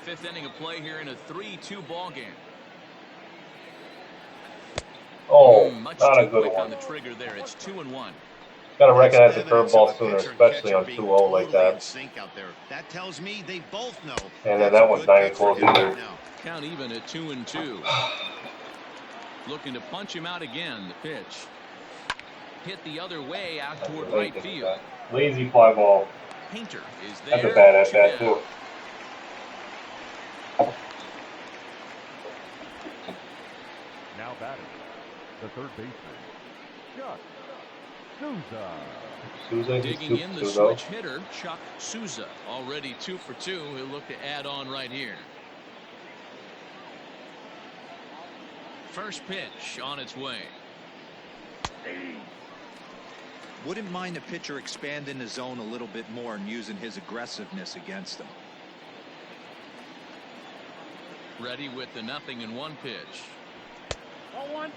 5th inning of play here in a 3-2 ball game. Oh, much not too a good quick one. on the trigger there. It's 2-1. Got to recognize the curveball sooner, especially on 2-0 like that. That tells me they both know. And then that one's not even close either. Count even at 2-2. Looking to punch him out again. The pitch hit the other way out toward right field. Lazy fly ball. Painter is there. That's a bad at bat too. Now batting, the third baseman, Chuck. Souza. He's Digging 2 in for the 2 though. switch hitter, Chuck Souza, already 2 for 2. He'll look to add on right here. First pitch on its way. Wouldn't mind the pitcher expanding the zone a little bit more and using his aggressiveness against him. Ready with the 0-1 pitch. 0-1.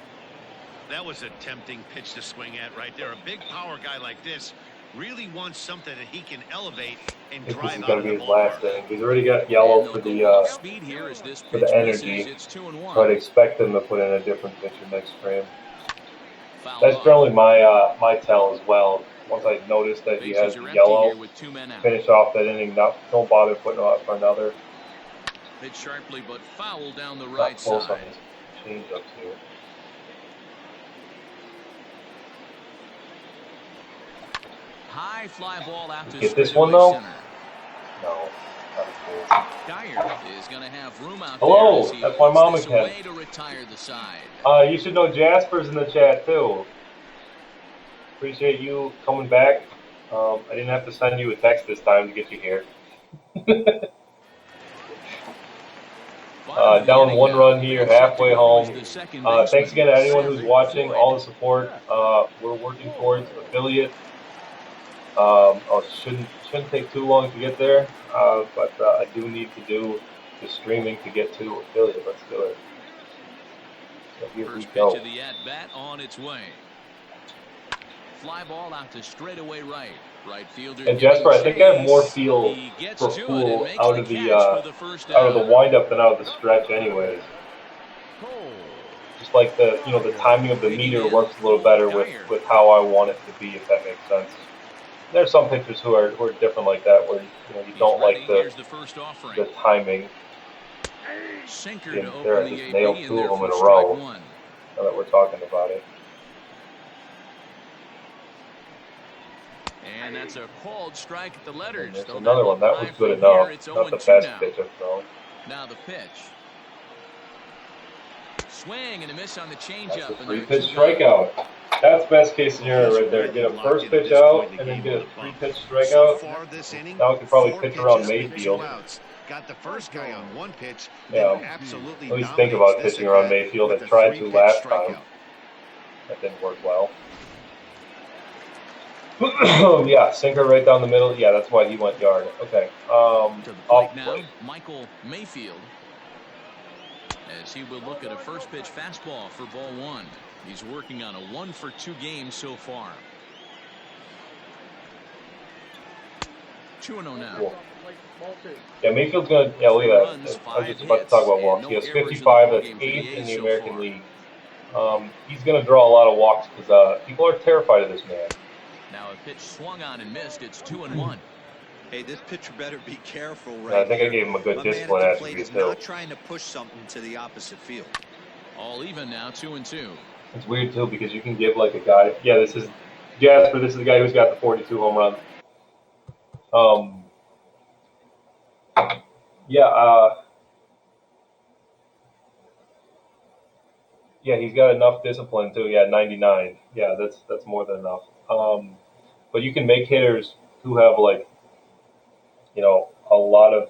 That was a tempting pitch to swing at right there. A big power guy like this really wants something that he can elevate and I think this drive is out going of to the be his last ballpark. inning. He's already got yellow for the speed here as this for the pitch energy. misses. It's 2-1. So I'd expect them to put in a different pitcher next frame. Foul That's off. generally my my tell as well. Once I notice that he has Bases the are empty yellow, here with 2 men out. finish off that inning. Don't bother putting him out for another. Hit sharply but foul down the Not right close on side. his changeup too. High fly ball out to Get this one though? No. Dyer is going to have room out Hello, there as he that's my puts mom this again. away to retire the side. You should know Jasper's in the chat too. Appreciate you coming back. I didn't have to send you a text this time to get you here. Down 1 run here, halfway home. Thanks again to anyone who's watching, all the support. We're working towards affiliate. It shouldn't take too long to get there, but I do need to do the streaming to get to affiliate. Let's do it. So here we First go. pitch of the at-bat on its way. Fly ball out to straightaway right. Right fielder. And Jasper, I think I have more feel for Poole out of the windup than out of the stretch, anyways. Just like the timing of the meter works a little better with how I want it to be, if that makes sense. There's some pitchers who are different like that, where you don't like the timing. Sinker And to there, I open the just AB, nailed and 2 of there them for in a strike row. 1. Now that we're talking about it. And that's a called strike at the letters. And there's another one. That was good enough. Not the best pitch I've thrown. Now the pitch. Swing and a miss on the changeup. That's a 3-pitch strikeout. That's best case scenario right there. Get a first pitch out and then get a 3-pitch strikeout. Now I can probably pitch around Mayfield. Got the first guy on 1 pitch. Yeah, Absolutely. at least think about pitching around Mayfield. I tried to last time. That didn't work well. Yeah, sinker right down the middle. Yeah, that's why he went yard. Okay. To the plate now, plate. Michael Mayfield. As he will look at a first pitch fastball for ball 1. He's working on a 1-for-2 game so far. 2-0 now. Cool. Yeah, Mayfield's gonna. Yeah, look at that. I was just about to talk about walks. He has 55. That's 8th in the American League. He's gonna draw a lot of walks because people are terrified of this man. Now a pitch swung on and missed. It's 2-1. Hey, this pitcher better be careful Yeah, I think I gave him a good My discipline man at the plate attribute is too. not trying to push something to the opposite field. All even now, 2-2. It's weird too because you can give like a guy. Yeah, this is Jasper. This is the guy who's got the 42 home run. Yeah. Yeah, he's got enough discipline too. Yeah, 99. Yeah, that's more than enough. But you can make hitters who have like, a lot of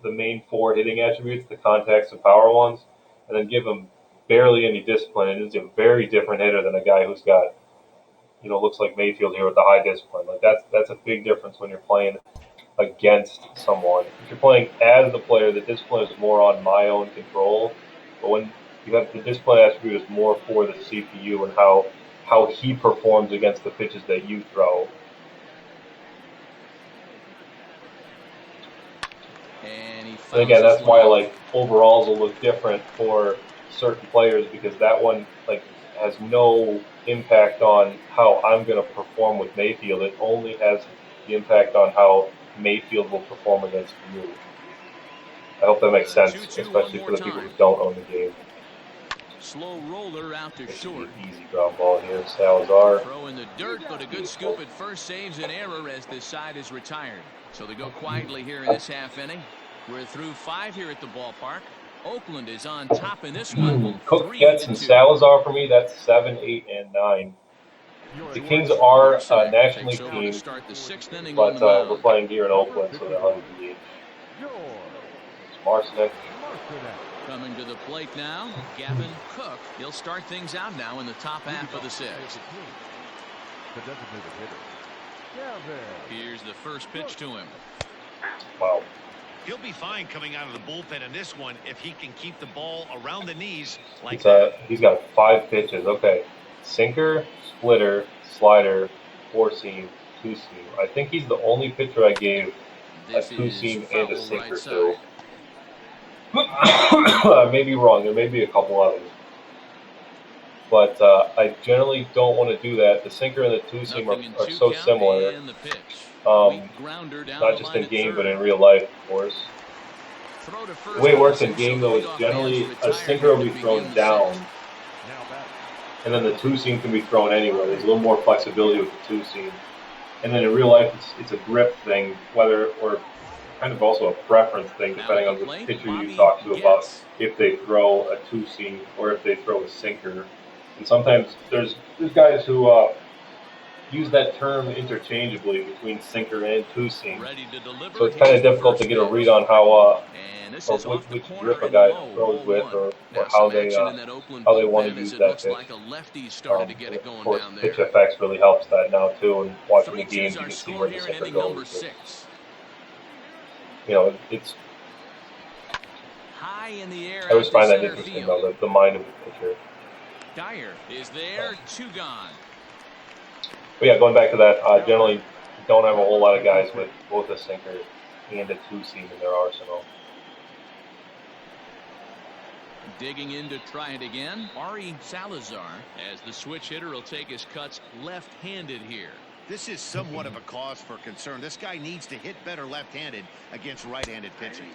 the main 4 hitting attributes, the contacts and power ones, and then give them barely any discipline, and it's a very different hitter than a guy who's got, looks like Mayfield here with the high discipline. Like that's a big difference when you're playing against someone. If you're playing as the player, the discipline is more on my own control. But when you have the discipline attribute is more for the CPU and how he performs against the pitches that you throw. And again, that's why like overalls will look different for certain players because that one like has no impact on how I'm going to perform with Mayfield. It only has the impact on how Mayfield will perform against you. I hope that makes sense, especially for the people who don't own the game. Slow roller out to short. Easy ground ball here. Salazar. Throw in the dirt, but a good scoop at first saves an error as this side is retired. So they go quietly here in this half inning. We're through 5 here at the ballpark. Oakland is on top in this one. Cook gets and Salazar for me. That's 7, 8, and 9. The Kings are a National League Takes over team, to start the 6th inning on but the mound. we're playing here in Oakland, so they'll have a DH. Marcinek. Coming to the plate now, Gavin Cook. He'll start things out now in the top half of the 6th. Here's the first pitch to him. Wow. He'll be fine coming out of the bullpen in this one if he can keep the ball around the knees like He's got 5 pitches. Okay. Sinker, splitter, slider, 4-seam, 2-seam. I think he's the only pitcher I gave a 2-seam and a sinker to. I may be wrong. There may be a couple others. But I generally don't want to do that. The sinker and the 2-seam are so similar. Not just in game, but in real life, of course. The way it works in game, though, is generally a sinker will be thrown down, and then the 2-seam can be thrown anywhere. There's a little more flexibility with the 2-seam. And then in real life, it's a grip thing, or kind of also a preference thing, depending on the pitcher you talk to about if they throw a 2-seam or if they throw a sinker. And sometimes there's guys who use that term interchangeably between sinker and 2-seam. So it's kind of difficult to get a read on how or which grip a guy throws with, or how they want to use that pitch. Of course, pitch effects really helps that now too. And watching the games, you can see where the sinker goes. You know, it's. I always find that interesting, though, the mind of the pitcher. Dyer is there, 2 gone. But yeah, going back to that, generally don't have a whole lot of guys with both a sinker and a 2-seam in their arsenal. Digging in to try it again, Ari Salazar, as the switch hitter will take his cuts left-handed here. This is somewhat of a cause for concern. This guy needs to hit better left-handed against right-handed pitching.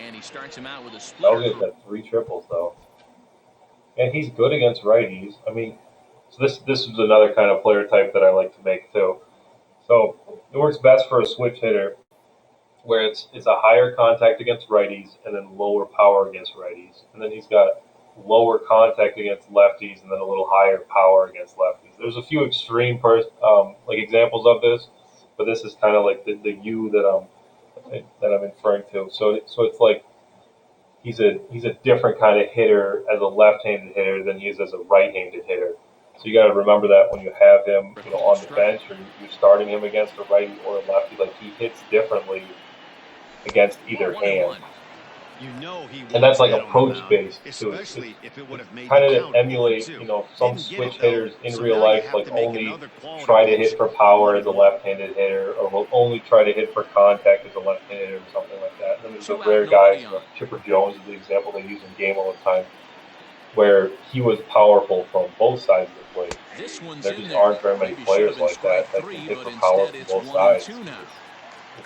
And he starts him out with a splitter. Elgin got 3 triples, though. And he's good against righties. I mean, so this is another kind of player type that I like to make, too. So it works best for a switch hitter where it's a higher contact against righties and then lower power against righties. And then he's got lower contact against lefties and then a little higher power against lefties. There's a few extreme like examples of this, but this is kind of like the U that I'm referring to. So it's like he's a different kind of hitter as a left-handed hitter than he is as a right-handed hitter. So you got to remember that when you have him, on the bench, or you're starting him against a righty or a lefty, like he hits differently against either hand. And that's like approach-based too. It's kind of emulate, some switch hitters in real life, like only try to hit for power as a left-handed hitter, or will only try to hit for contact as a left-handed hitter, or something like that. And then there's the rare guys, Chipper Jones is the example they use in game all the time, where he was powerful from both sides of the plate. There just aren't very many players like that can hit for power from both sides.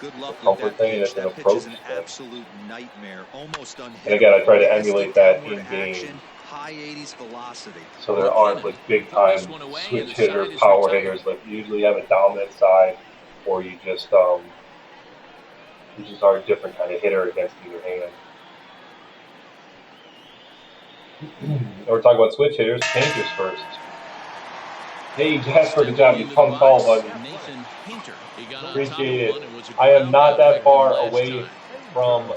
Good luck with that thing, it's an approach an absolute nightmare, almost unhittable. And again, I try to emulate that in game. High 80s velocity. So there aren't like big time switch hitter, power hitters. Like you usually have a dominant side, or you just are a different kind of hitter against either hand. And we're talking about switch hitters. Painters first. Hey Jasper, good job. You pumped all, buddy. Appreciate it. I am not that far away from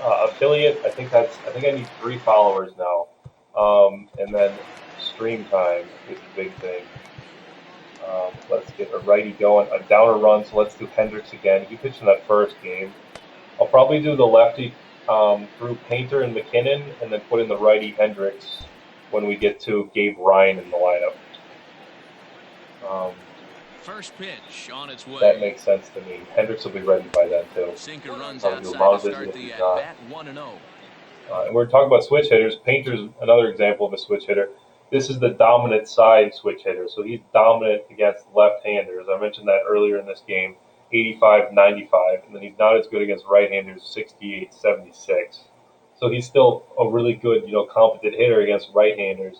affiliate. I think I need 3 followers now, and then stream time is the big thing. Let's get a righty going. A downer run, so let's do Hendricks again. He pitched in that first game. I'll probably do the lefty through Painter and McKinnon, and then put in the righty Hendricks when we get to Gabe Ryan in the lineup. First pitch on its way. That makes sense to me. Hendricks will be ready by then too. Sinker runs outside to start the at-bat 1-0. And we're talking about switch hitters. Painter's another example of a switch hitter. This is the dominant side switch hitter, so he's dominant against left-handers. I mentioned that earlier in this game, 85-95, and then he's not as good against right-handers, 68-76. So he's still a really good, competent hitter against right-handers,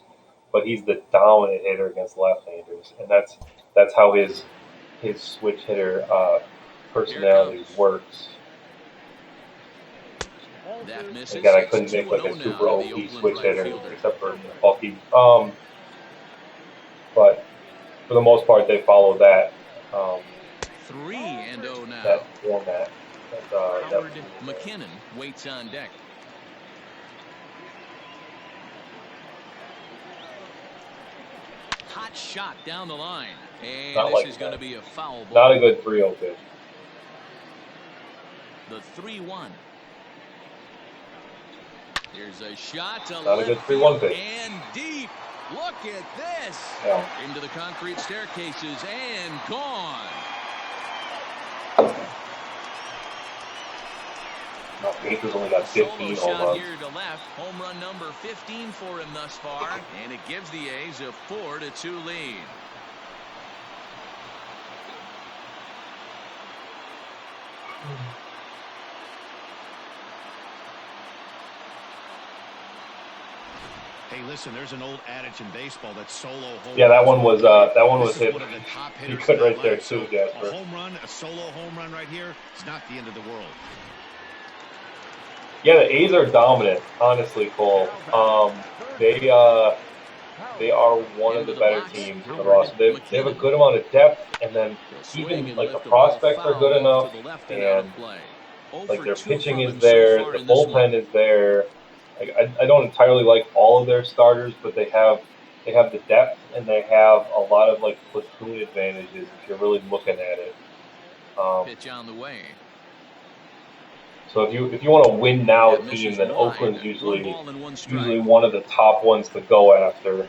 but he's the dominant hitter against left-handers, and that's how his switch hitter personality works. Again, I couldn't make like a super OP switch hitter except for Bucky. But for the most part, they follow that 3-0 now. that format. Howard McKinnon waits on deck. Hot shot down the line. And Not this like is that. going to be a foul ball. Not a good 3-0 pitch. The 3-1. Here's a shot to Not a good 3-1 pitch. And deep. Look at this. Yeah. Into the concrete staircases and gone. No, Baker's only got 15 home runs. Here to left. Home run number 15 for him thus far. And it gives the A's a 4-2 lead. Hey, listen, there's an old adage in baseball that solo home Yeah, that one was This is hit. one of the top You hitters could in right that there lineup. too, So Jasper. a home run, a solo home run right here, it's not the end of the world. Yeah, the A's are dominant, honestly, Cole. They are one of the better teams in the roster. They have a good amount of depth, and then even like the prospects are good enough, and like their pitching is there, the bullpen is there. Like I don't entirely like all of their starters, but they have the depth, and they have a lot of like platoon advantages if you're really looking at it. Pitch on the way. So if you want to win now team, then Oakland's usually one of the top ones to go after.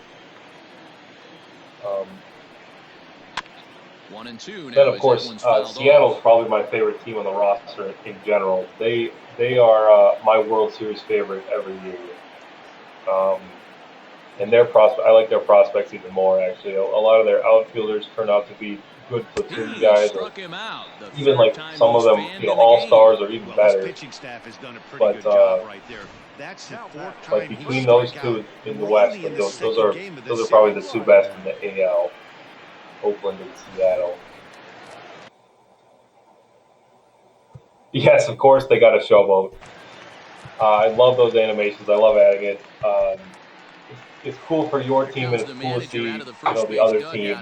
1-2. Then of course Seattle's probably my favorite team on the roster in general. They are my World Series favorite every year. And I like their prospects even more actually. A lot of their outfielders turn out to be good platoon guys, or even like some of them, all-stars or even better. This pitching staff has done a pretty good job right there. That's the fourth time like between those two in the West, like those are probably the two best in the AL. Oakland and Seattle. Yes, of course they got a showboat. I love those animations. I love adding it. It's cool for your team, and it's cool to see the other team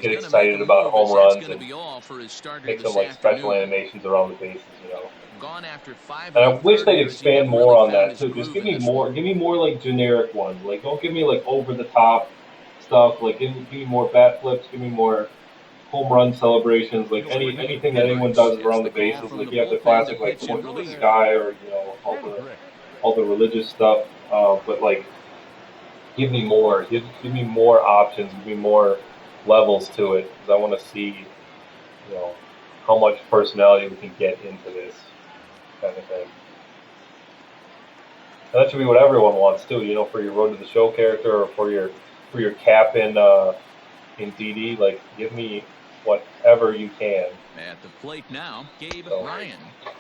get excited about home runs and make some like special animations around the bases. And I wish they'd expand more on that too. Just give me more like generic ones. Like don't give me like over the top stuff. Like give me more bat flips. Give me more home run celebrations. Like anything that anyone does around the bases. Like you have the classic like point to the sky, or all the religious stuff. But like give me more. Give me more options. Give me more levels to it, because I want to see how much personality we can get into this kind of thing. And that should be what everyone wants too, for your Road to the Show character, or for your cap in DD. Like give me whatever you can. At the plate now, Gabe Ryan,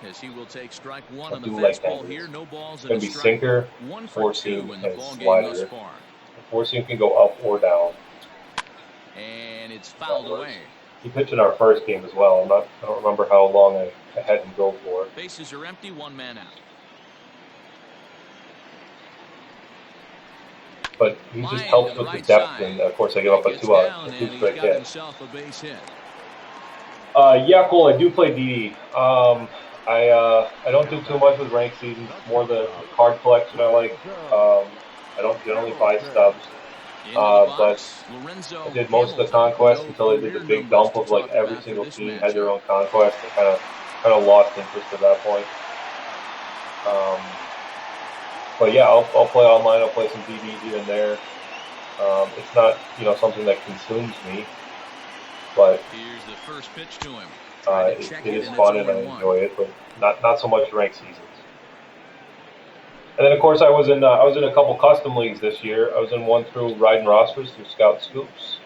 as he will take strike one on the fastball here. No balls. It's going to be sinker, four seam, and slider. The four seam can go up or down. And it's fouled away. He pitched in our first game as well. I don't remember how long I had him go for. Bases are empty, one man out. But he just helps with the depth, and of course I give up a two straight hit. Yeah, Cole, I do play DD. I don't do too much with ranked seasons. More the card collection I like. I don't generally buy stubs. But I did most of the conquest until I did the big dump of like every single team had their own conquest. I kind of lost interest at that point. But yeah, I'll play online. I'll play some DD here and there. It's not something that consumes me, but here's the first pitch to him. It is fun and I enjoy it, but not so much ranked seasons. And then, of course, I was in a couple custom leagues this year. I was in one through Riding Rosters, through Scout Scoops.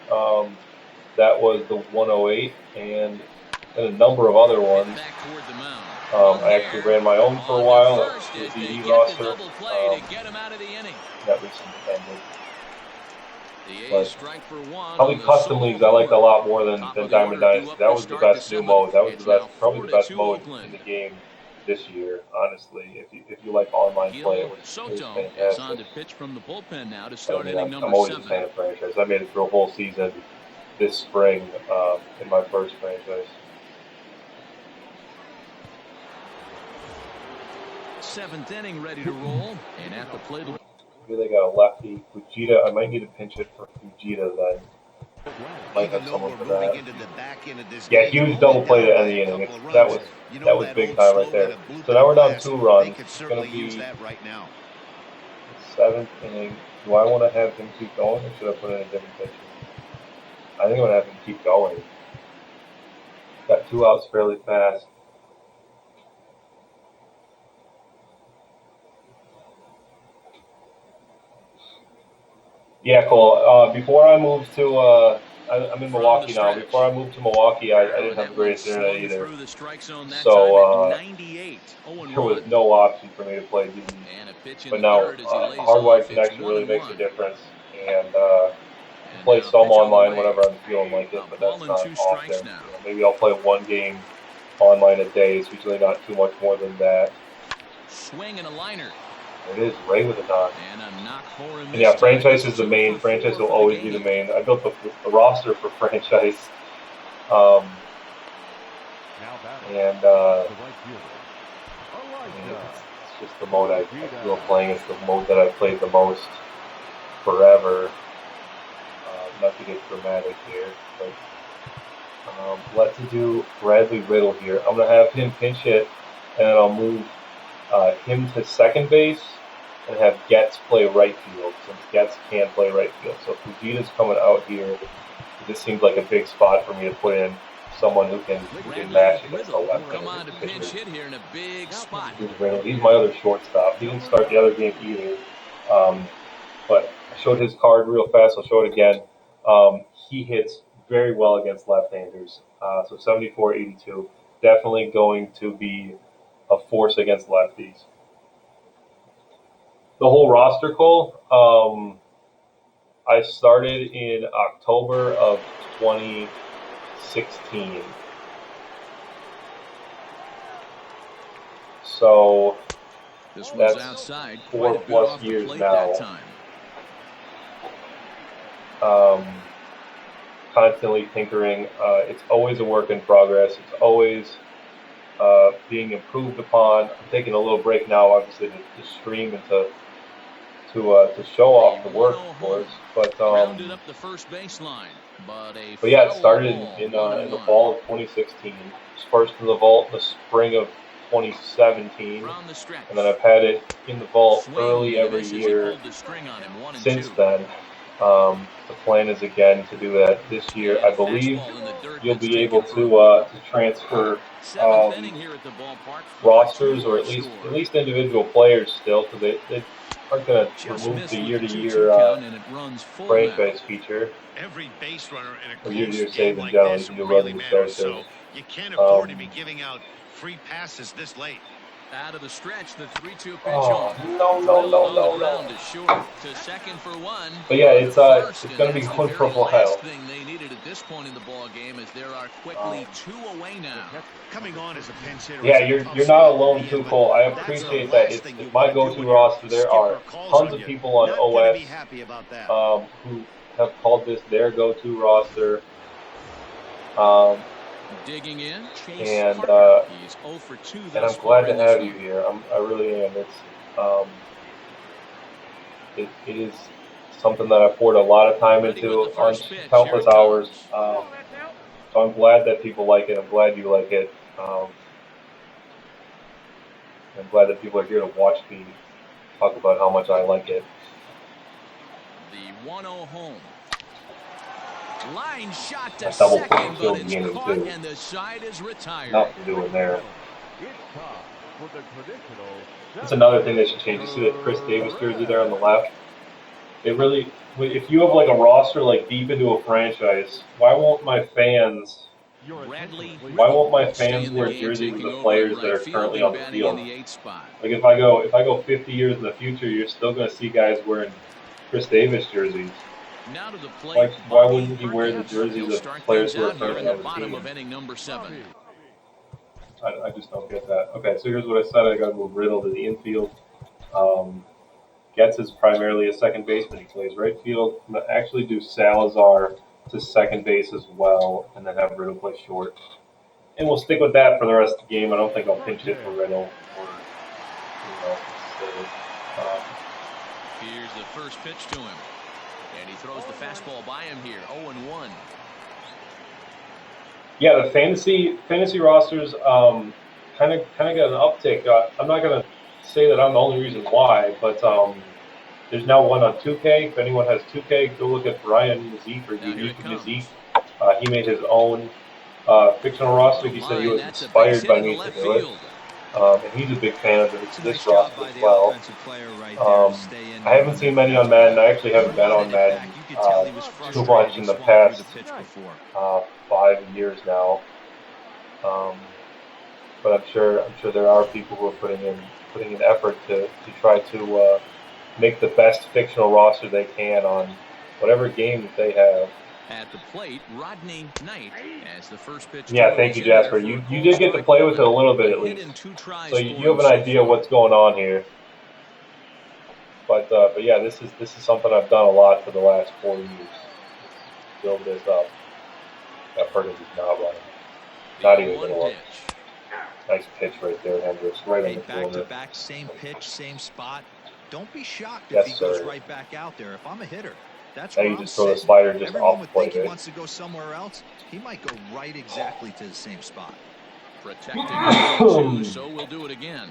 That was the 108, and a number of other ones. I actually ran my own for a while, the DD roster. That recently ended. But probably custom leagues I like a lot more than Diamond Dynasty. That was the best new mode. That was probably the best mode in the game. this year. Honestly, if you like online play, it was Soto fantastic. is on to pitch from the bullpen now to start inning number I'm always 7. a fan of franchise. I made it through a whole season this spring in my first franchise. 7th inning ready to roll, and at the plate. Maybe they got a lefty. Fujita, I might need to pinch it for Fujita then. Might have someone for that. Yeah, huge double play to end the inning. That was big time right there. So now we're down 2 runs. It's going to be right now. 7th inning. Do I want to have him keep going, or should I put in a different pitcher? I think I'm going to have him keep going. Got 2 outs fairly fast. Yeah, Cole. Before I moved to, I'm in Milwaukee now. Before I moved to Milwaukee, I didn't have the greatest internet either. So there was no option for me to play DB. But now hardwired connection really makes a difference, and play some online whenever I'm feeling like it. But that's not often. Maybe I'll play 1 game online a day. It's usually not too much more than that. Swing and a liner. It is Ray with a knock. And yeah, franchise is the main. Franchise will always be the main. I built the roster for franchise. And it's just the mode I grew up playing. It's the mode that I played the most forever. Not to get dramatic here, but let's do Bradley Riddle here. I'm going to have him pinch hit, and then I'll move him to second base and have Getz play right field, since Getz can't play right field. So Fujita's coming out here. This seems like a big spot for me to put in someone who can match against the left-handed pitcher. Here in a big spot. He's my other shortstop. He didn't start the other game either, but I showed his card real fast. I'll show it again. He hits very well against left-handers. So 74-82, definitely going to be a force against lefties. The whole roster, Cole, I started in October of 2016. So that's outside 4+ years now. Constantly tinkering. It's always a work in progress. It's always being improved upon. I'm taking a little break now, obviously, to stream and to show off the work, of course. But yeah, it started in the fall of 2016. It was first in the vault in the spring of 2017, and then I've had it in the vault early every year since then. The plan is again to do that this year. I believe you'll be able to transfer rosters, or at least individual players still, because they aren't going to remove the year-to-year franchise feature. Every base runner in or year-to-year save in general. You can do running shows. So you can't afford to be giving out free passes this late. Out of the stretch, the 3-2 pitch no. To short, to second for 1. But yeah, it's going to be going for a while. Last thing they needed at this point in the ball game is there are quickly 2 away now. Coming on as a pinch hitter. Yeah, you're not alone too, Cole. I appreciate that. It's my go-to roster. There are tons of people on OS who have called this their go-to roster. Digging in, and he's 0 for 2 and I'm glad to have you here. I really am. It is something that I poured a lot of time into on countless hours. So I'm glad that people like it. I'm glad you like it. I'm glad that people are here to watch me talk about how much I like it. The 1-0 home. Line shot to second, but it's caught, and the side is retired. Nothing doing there. That's another thing they should change. You see that Chris Davis jersey there on the left? It really, if you have like a roster like deep into a franchise, why won't my fans wear jerseys of the players that are currently on the field? Like if I go 50 years in the future, you're still going to see guys wearing Chris Davis jerseys. Now to the plate, why wouldn't he wear the jerseys of players who are currently on the team? Of inning number 7. I just don't get that. Okay, so here's what I said. I got to move Riddle to the infield. Getz is primarily a second baseman. He plays right field. I'm going to actually do Salazar to second base as well, and then have Riddle play short. And we'll stick with that for the rest of the game. I don't think I'll pinch hit for Riddle. Here's the first pitch to him. And he throws the fastball by him here. 0-1. Yeah, the fantasy rosters kind of got an uptick. I'm not going to say that I'm the only reason why, but there's now one on 2K. If anyone has 2K, go look at Brian Mazik or Unique Mazik. He made his own fictional roster. He said he was inspired by me to do it. And he's a big fan of this roster as well. I haven't seen many on Madden. I actually haven't been on Madden too much in the past 5 years now. But I'm sure there are people who are putting in effort to try to make the best fictional roster they can on whatever game that they have. At the plate, Rodney Knight as the first pitch. Yeah, thank you, Jasper. You did get to play with it a little bit at least, so you have an idea what's going on here. But yeah, this is something I've done a lot for the last 4 years. Build this up. That person is not running. Not even going to look. Nice pitch right there, Hendricks. Right on the corner. Back, same pitch, same spot. Don't be shocked if he goes right back out there. If I'm a hitter, that's now you just throw the slider just off the plate. He wants to go somewhere else. He might go right exactly to the same spot. Protecting, so we'll do it again.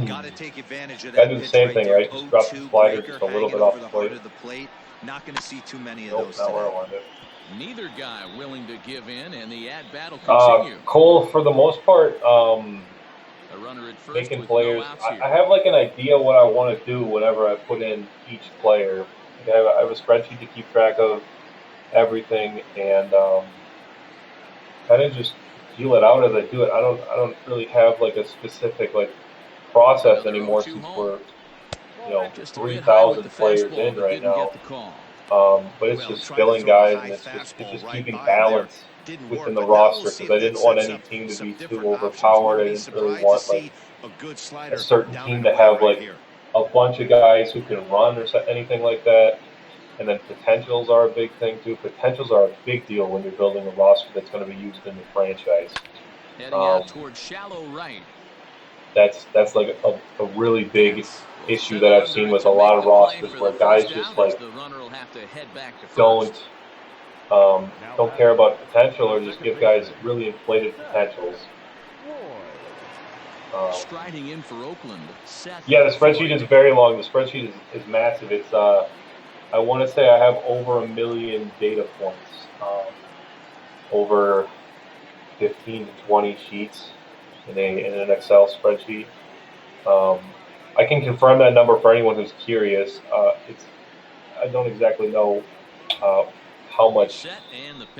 Got to take advantage of that. Gotta do the same thing, right? Just drop the slider just a little bit off the plate. Not going to see too many of those. Not where I wanted it. Neither guy willing to give in, and the at-bat will continue. Cole, for the most part, a runner at first making with players. No outs here. I have like an idea what I want to do whenever I put in each player. I have a spreadsheet to keep track of everything, and kind of just feel it out as I do it. I don't really have like a specific like process anymore since we're 3,000 players in right now. But it's just filling guys, and it's just keeping balance within the roster, because I didn't want any team to be too overpowered. I didn't really want like a certain team to have like a bunch of guys who can run or anything like that. And then potentials are a big thing too. Potentials are a big deal when you're building a roster that's going to be used in the franchise. Heading out towards shallow right. That's like a really big issue that I've seen with a lot of rosters, where guys just like don't care about potential, or just give guys really inflated potentials. Striding in for Oakland. Yeah, the spreadsheet is very long. The spreadsheet is massive. It's I want to say I have over 1 million data points, over 15 to 20 sheets in an Excel spreadsheet. I can confirm that number for anyone who's curious. I don't exactly know how much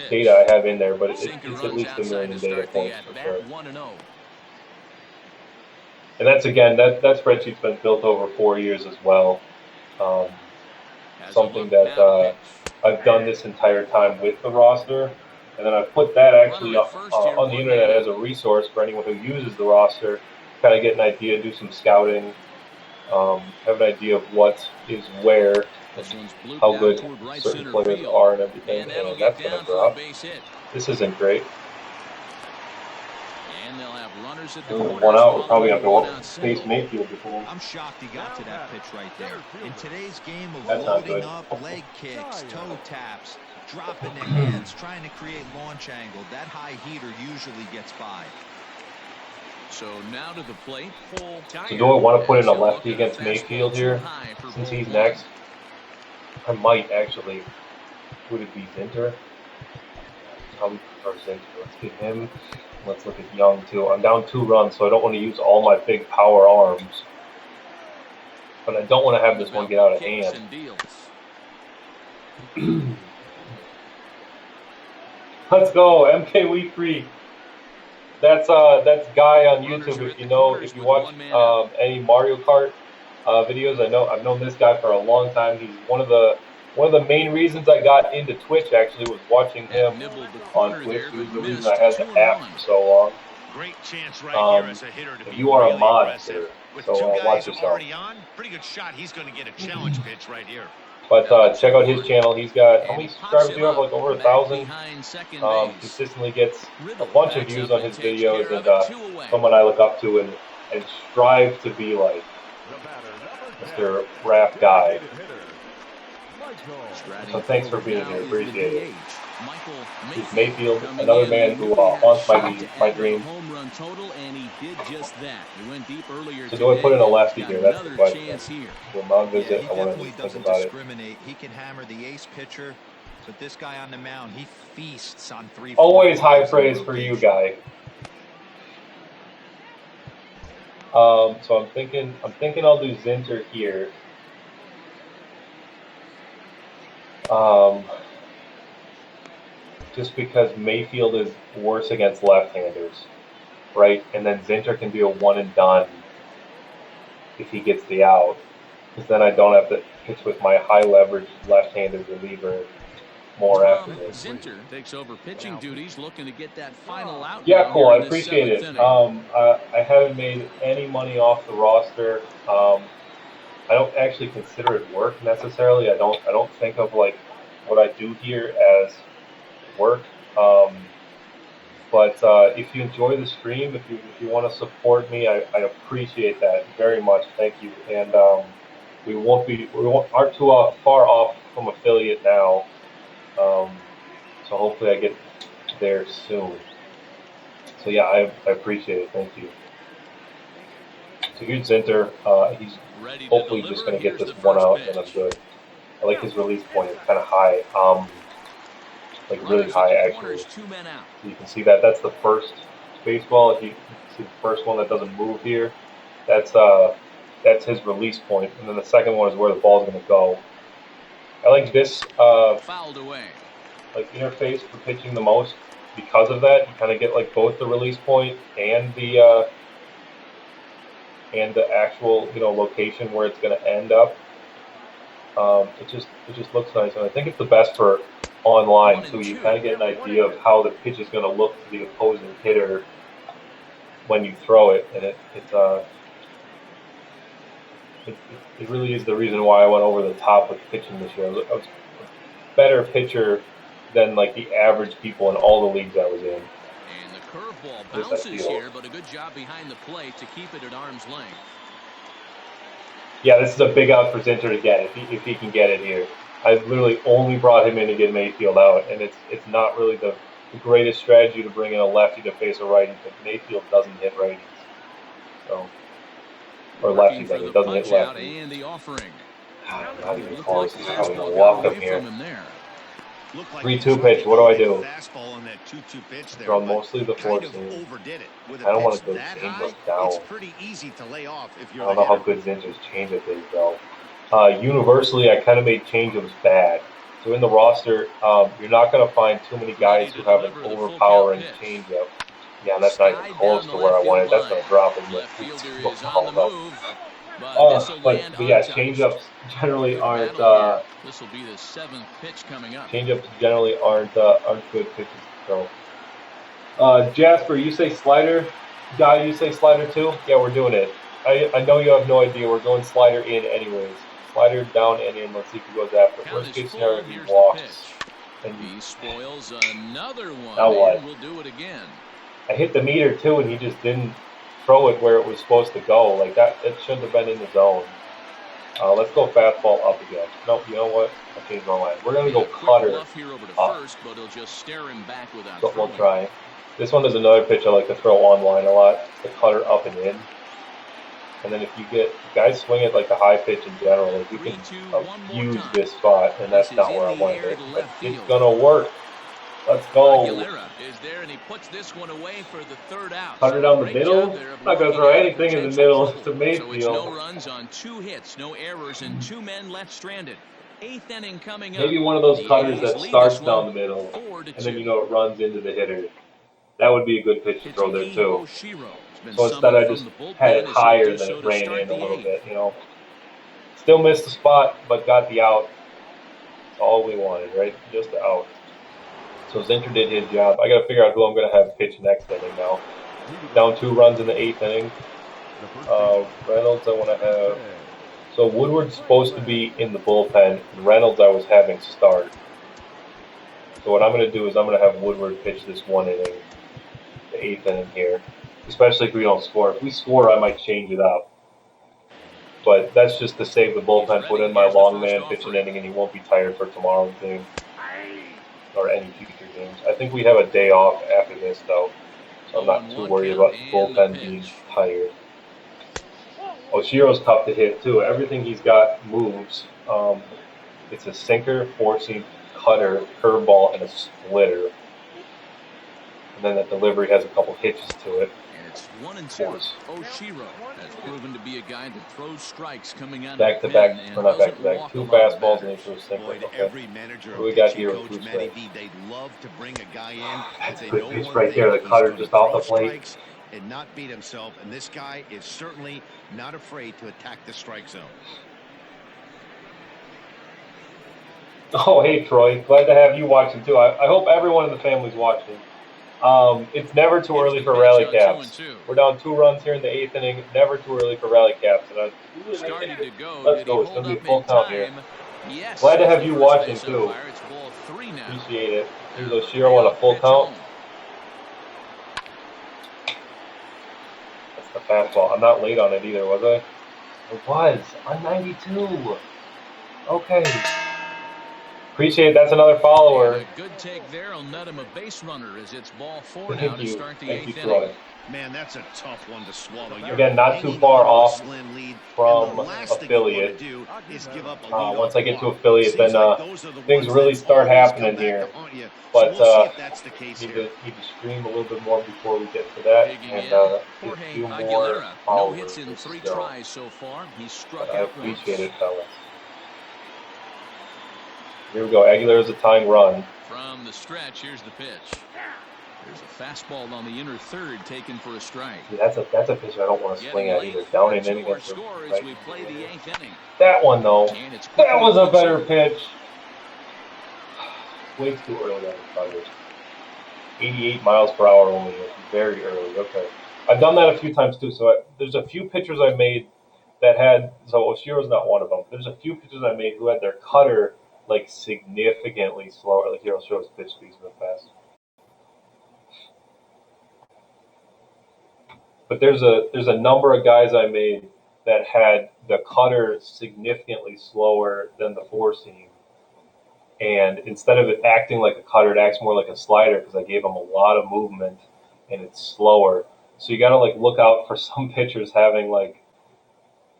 data I have in there, but it's at least 1 million data points for sure. And that's, again, that spreadsheet's been built over 4 years as well. Something that I've done this entire time with the roster, and then I've put that actually on the internet as a resource for anyone who uses the roster, kind of get an idea, do some scouting, have an idea of what is where, and how good certain players are and everything, and that's going to drop. This isn't great. One out, we're probably going to have to face Mayfield before. I'm shocked he got to that pitch right there. In today's game of loading up, leg kicks, toe taps, dropping the hands, trying to create launch angle, that high heater usually gets by. So now to the plate. So do I want to put in a lefty against Mayfield here, since he's next? I might actually. Would it be Zinter? Zinter. Let's get him. Let's look at Young too. I'm down 2 runs, so I don't want to use all my big power arms. But I don't want to have this one get out of hand. Let's go, MK Week 3. That's Guy on YouTube. If you watch any Mario Kart videos, I've known this guy for a long time. He's one of the main reasons I got into Twitch, actually, was watching him on Twitch. He was the reason I had the app for so long. Great chance right here as a hitter to be you are really a aggressive. monster, With so two watch guys yourself. already on, pretty good shot. He's going to get a challenge pitch right here. But check out his channel. He's got, how many subscribers do you have? Like over 1,000. Behind second base. Consistently gets a Riddle bunch of backs views up on his and takes videos, care and of it, 2 away. someone I look up to and strive to be like Mr. Rap Guy. So thanks for being here. Appreciate it. He's Mayfield, another man who haunts my dreams. Home run total, and he did just that. He went deep earlier. So do I put in a lefty here? That's the question. Here. Will not visit. Yeah, I he want definitely to think doesn't about discriminate. He can hammer the ace pitcher, but this guy on the mound, he feasts on 3. Always high praise for you, guy. So I'm thinking I'll do Zinter here. Just because Mayfield is worse against left-handers, right? And then Zinter can be a one and done if he gets the out, because then I don't have to pitch with my high leverage left-handed reliever more after this. Zinter takes over pitching duties, looking to get that final out. Yeah, cool. I appreciate it. I haven't made any money off the roster. I don't actually consider it work necessarily. I don't think of like what I do here as work. But if you enjoy the stream, if you want to support me, I appreciate that very much. Thank you. And we aren't too far off from affiliate now. So hopefully I get there soon. So yeah, I appreciate it. Thank you. So here's Zinter. He's hopefully just going to get this one out, and I'm good. I like his release point. It's kind of high. Like really high, actually. So you can see that. That's the first baseball. If you see the first one that doesn't move here, that's his release point. And then the second one is where the ball's going to go. I like this fouled away. Like interface for pitching the most because of that. You kind of get like both the release point and the actual location where it's going to end up. It just looks nice, and I think it's the best for online too. You kind of get an idea of how the pitch is going to look to the opposing hitter when you throw it, and it really is the reason why I went over the top with pitching this year. I was a better pitcher than like the average people in all the leagues I was in. And the curveball bounces here, but a good job behind the plate to keep it at arm's length. Yeah, this is a big out for Zinter to get if he can get it here. I've literally only brought him in to get Mayfield out, and it's not really the greatest strategy to bring in a lefty to face a righty, but Mayfield doesn't hit righties. So, or lefties, I mean, doesn't hit lefties. And the offering. Not even close. He's having a walk him here. 3-2 pitch. What do I do? Throw mostly the 4-seam. I don't want to go changeup down. I don't know how good Zinter's changeup is though. Universally, I kind of made changeups bad. So in the roster, you're not going to find too many guys who have an overpowering changeup. Yeah, and that's not even close to where I wanted. That's going to drop him. But yeah, changeups generally aren't. This will be the 7th pitch coming up. Changeups generally aren't good pitches. So, Jasper, you say slider. Guy, you say slider too. Yeah, we're doing it. I know you have no idea. We're going slider in anyways. Slider down and in. Let's see if he goes after. Worst case scenario, he walks. And he spoils another one. Now what? We'll do it again. I hit the meter too, and he just didn't throw it where it was supposed to go. Like that, it shouldn't have been in the zone. Let's go fastball up again. Nope, you know what? I changed my mind. We're gonna go cutter up. So we'll try. This one is another pitch I like to throw on line a lot. The cutter up and in. And then if you get guys swing it like the high pitch in general, like you can use this spot, and that's not where I wanted it. But it's gonna work. Let's go. Is there, and he puts this one away for the third out. Cutter down the middle. I'm not gonna throw anything in the middle to Mayfield. So it's no runs on 2 hits, no errors, and 2 men left stranded. 8th inning coming up. Maybe one of those cutters that starts down the middle, and then it runs into the hitter. That would be a good pitch to throw there too. So instead, I just had it higher than it ran in a little bit. Still missed the spot, but got the out. That's all we wanted, right? Just the out. So Zinter did his job. I got to figure out who I'm going to have pitch next inning now. Down 2 runs in the 8th inning. Reynolds I want to have. So Woodward's supposed to be in the bullpen, and Reynolds I was having start. So what I'm going to do is I'm going to have Woodward pitch this 1 inning, the 8th inning here, especially if we don't score. If we score, I might change it up. But that's just to save the bullpen, put in my long man, pitch an inning, and he won't be tired for tomorrow's game or any future games. I think we have a day off after this, though, so I'm not too worried about the bullpen being tired. Oshiro's tough to hit, too. Everything he's got moves. It's a sinker, 4-seam, cutter, curveball, and a splitter. And then the delivery has a couple hitches to it. And it's 1-2. Oshiro has proven to be a guy that throws strikes coming out back to back, or not back to back, 2 fastballs and into a sinker. Every manager What we got here with Bruce they'd love to bring a guy in. That's a good pitch right there. The cutter just off the plate. And not beat himself. And this guy is certainly not afraid to attack the strike zone. Oh, hey, Troy. Glad to have you watching, too. I hope everyone in the family's watching. It's never too early for rally caps. We're down 2 runs here in the 8th inning. Never too early for rally caps. And let's go. It's going to be a full count here. Glad to have you watching, too. Appreciate it. Here's Oshiro on a full count. That's the fastball. I'm not late on it either, was I? It was. On 92. Okay. Appreciate it. That's another follower. And a good take there will net him a base runner as it's ball 4 now to start the 8th inning. Man, that's a tough one to swallow. Again, not too far off from affiliate. Once I get to affiliate, then things really start happening here. But need to stream a little bit more before we get to that, and a few more no hits in 3 tries so far. He's struck out once. I appreciate it, fellas. Here we go. Aguilera's a tying run. From the stretch, here's the pitch. There's a fastball on the inner third taken for a strike. Yeah, that's a pitch I don't want to swing at either. Down in inning. Right. We play the 8th inning. That one, though. That was a better pitch. Way too early on the cutters. 88 miles per hour only. Very early. Okay. I've done that a few times, too. So there's a few pitchers I made that had, so Oshiro's not one of them. There's a few pitchers I made who had their cutter like significantly slower. Like here, I'll show his pitch speeds real fast. But there's a number of guys I made that had the cutter significantly slower than the 4-seam. And instead of it acting like a cutter, it acts more like a slider because I gave them a lot of movement and it's slower. So you got to like look out for some pitchers having like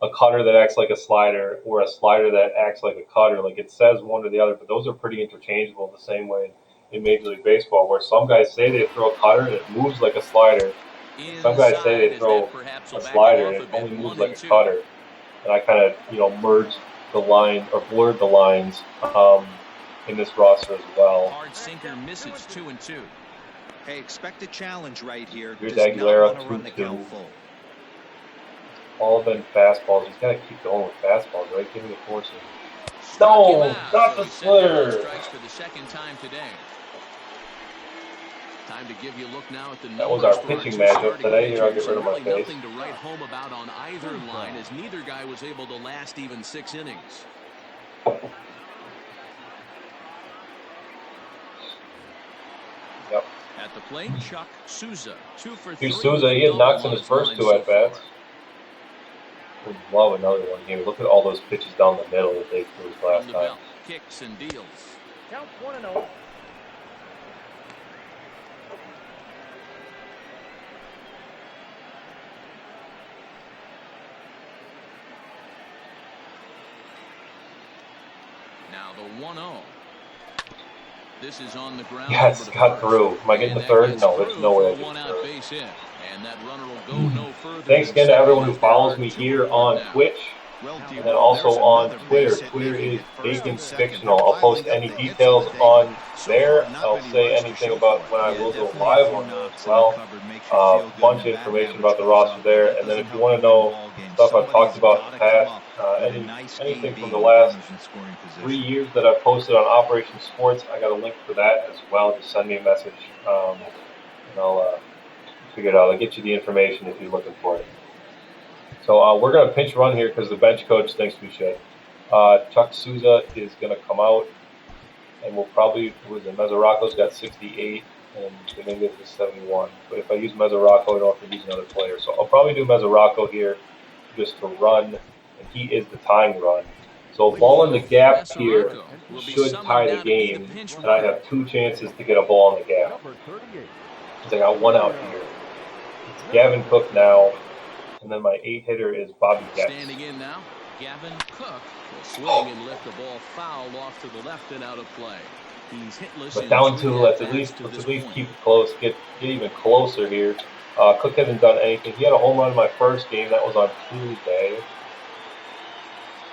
a cutter that acts like a slider or a slider that acts like a cutter. Like it says one or the other, but those are pretty interchangeable the same way in Major League Baseball, where some guys say they throw a cutter and it moves like a slider. Some guys say they throw a slider and it only moves like a cutter. And I kind of, merged the line or blurred the lines in this roster as well. Hard sinker misses 2-2. Hey, expect a challenge right here. Here's Aguilera, 2-2. All of them fastballs. He's got to keep going with fastballs, right? Give me the 4-seam. No, not the splitter. Strikes for the second time today. Time to give you a look now at the that was our pitching matchup today. Here, I'll get rid of my face. Nothing to write home about on either line, as neither guy was able to last even 6 innings. Yep. At the plate, Chuck Souza, 2 for 3. Here's Souza. He had knocks in his first 2 at bats. Would love another one here. Look at all those pitches down the middle that they threw last time. Kicks and deals. Count 1-0. Now the 1-0. This is on the ground. Yes, got through. Am I getting the third? No, there's no way I get the third. And that runner will go no further. Thanks again to everyone who follows me here on Twitch and then also on Twitter. Twitter is Bacon's Fictional. I'll post any details on there. I'll say anything about when I will go live on there as well. A bunch of information about the roster there. And then if you want to know stuff I've talked about in the past, anything from the last 3 years that I've posted on Operation Sports, I got a link for that as well. Just send me a message and I'll figure it out. I'll get you the information if you're looking for it. So we're going to pinch run here because the bench coach thinks we should. Chuck Souza is going to come out, and we'll probably, Mesoraco's got 68, and Dominguez is 71. But if I use Mesoraco, I don't have to use another player. So I'll probably do Mesoraco here just to run, and he is the time run. So ball in the gap here should tie the game, and I have 2 chances to get a ball in the gap. Because I got 1 out here. It's Gavin Cook now, and then my 8 hitter is Bobby Getz. Standing in now, Gavin Cook will swing and lift the ball foul off to the left and out of play. He's hitless. But down 2, let's at least keep it close, get even closer here. Cook hasn't done anything. He had a home run in my first game. That was on Tuesday.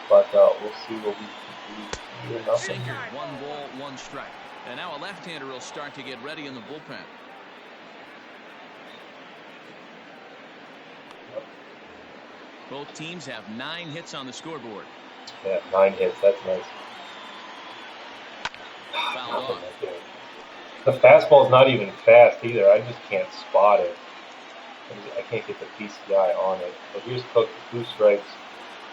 But we'll see what we can do. Nothing. 1 ball, 1 strike. And now a left-hander will start to get ready in the bullpen. Both teams have 9 hits on the scoreboard. Yeah, 9 hits. That's nice. Fouled off. The fastball's not even fast either. I just can't spot it. I can't get the PCI on it. But here's Cook, 2 strikes.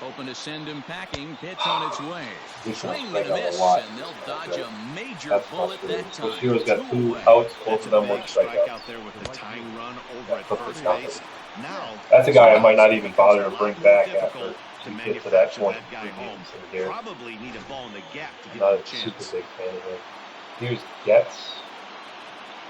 Hoping to send him packing. Pitch on its way. Swing and a miss, and they'll dodge a major bullet that time. Hero's got 2 outs. Both of them were strikeouts. Out there with the tying run over at first base. Now, that's a guy I might not even bother to bring back after we get to that point. Here. Probably need a ball in the gap to get Not a a chance. super big fan of him. Here's Getz.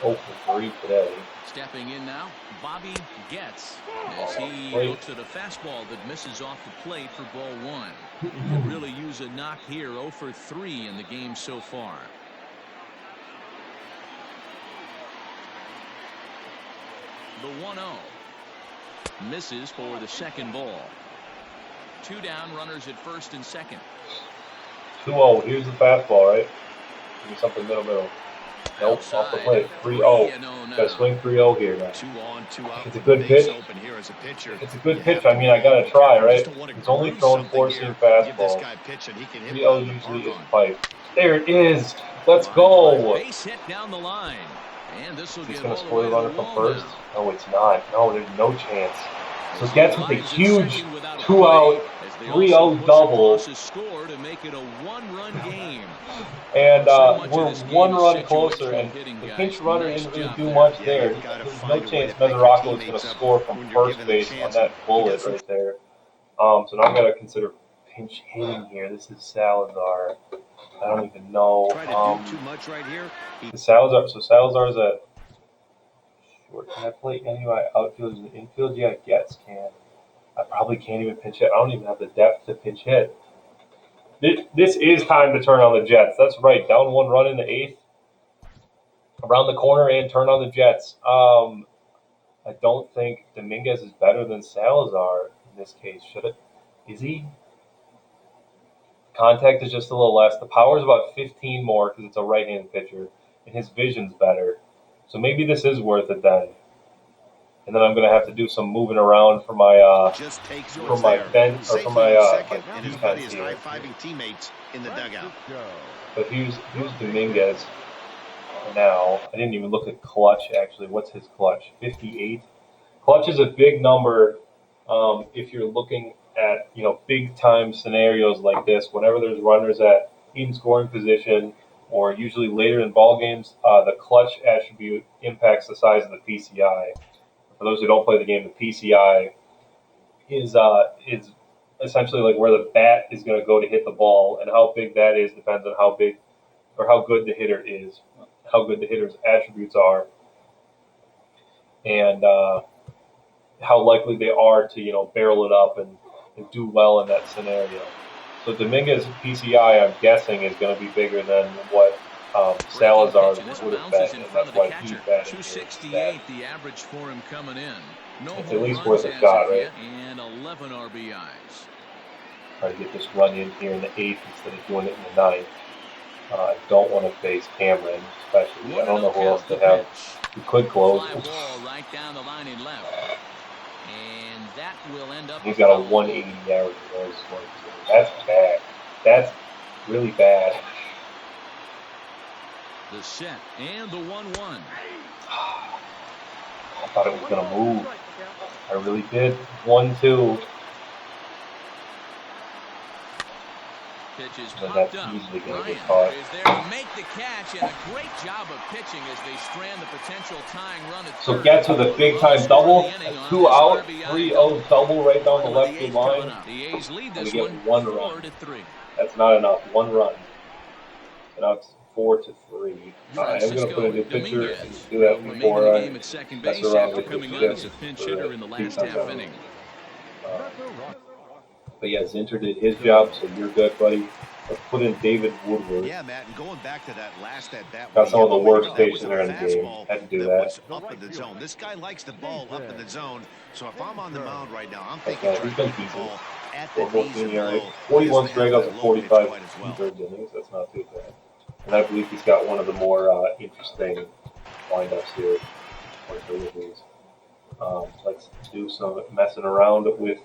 0 for 3 today. Stepping in now, Bobby Getz, as he looks at a fastball that misses off the plate for ball 1. He could really use a knock here. 0 for 3 in the game so far. The 1-0 misses for the second ball. 2 down, runners at first and second. 2-0. Here's the fastball, right? Give me something middle. Nope, off the plate. 3-0. Got to swing 3-0 here now. 2 on, 2 out. It's a good pitch. It's a good pitch. I mean, I got to try, right? It's only throwing 4-seam fastballs. 3-0 usually is pipe. There it is. Let's go. Base hit down the line. And this will He's get going to all score the the way runner to from the first. wall No, it's not. No, there's no chance. So Getz with a huge now. 2-out, 3-0 double. Score to make it a 1-run game. And we're 1 run closer, and the pinch runner didn't really do much there. There's no chance Mesoraco is going to score from first base on that bullet right there. So now I'm going to consider pinch hitting here. This is Salazar. I don't even know. Too much right here. Salazar's at short. Can I play any of my outfielders in the infield? Yeah, Getz can. I probably can't even pinch hit. I don't even have the depth to pinch hit. This is time to turn on the Jets. That's right. Down 1 run in the 8th. Around the corner and turn on the Jets. I don't think Dominguez is better than Salazar in this case. Should it? Is he? Contact is just a little less. The power is about 15 more because it's a right-hand pitcher, and his vision's better. So maybe this is worth it then. And then I'm going to have to do some moving around for my bench or for my defense here. Teammates in the dugout. But here's Dominguez. Now I didn't even look at clutch actually. What's his clutch? 58. Clutch is a big number if you're looking at big time scenarios like this. Whenever there's runners at even scoring position or usually later in ball games, the clutch attribute impacts the size of the PCI. For those who don't play the game, the PCI is essentially like where the bat is going to go to hit the ball, and how big that is depends on how big or how good the hitter is, how good the hitter's attributes are, and how likely they are to barrel it up and do well in that scenario. So Dominguez PCI, I'm guessing, is going to be bigger than what Salazar would have bet, and that's why he's betting. 268, the average for him coming in. No it's at least worth a shot, right? And 11 RBIs. Try to get this run in here in the 8th instead of doing it in the 9th. I don't want to face Cameron, especially. I don't know who else to have. We could close. Right down the line in left. And that will end up. He's got a 180 average. That's bad. That's really bad. The set and the 1-1. I thought it was going to move. I really did. 1-2. Pitch is But popped that's up. easily going to Ryan get caught. is there to make the catch, and a great job of pitching as they strand the potential tying run at So third. Getz with a big time double, a 2-out, 3-0 double right down the left field line. The A's lead And we this get one 1 run. 4-3. That's not enough. 1 run. So now it's 4-3. I am going to put a new pitcher and do that before I mess around with the shifts for defense. But yeah, Zinter did his job, so you're good, buddy. Let's put in David Woodward. Yeah, Matt, and going back to that last at bat, got some of the worst patients there in the game. Had to do that. Up in the zone. This guy likes the ball up in the zone. So if I'm on the mound right now, I'm He's thinking been decent. ball at the knees and low. 41 strikeouts and 45 third innings. That's not too bad. And I believe he's got one of the more interesting windups here. Let's do some messing around with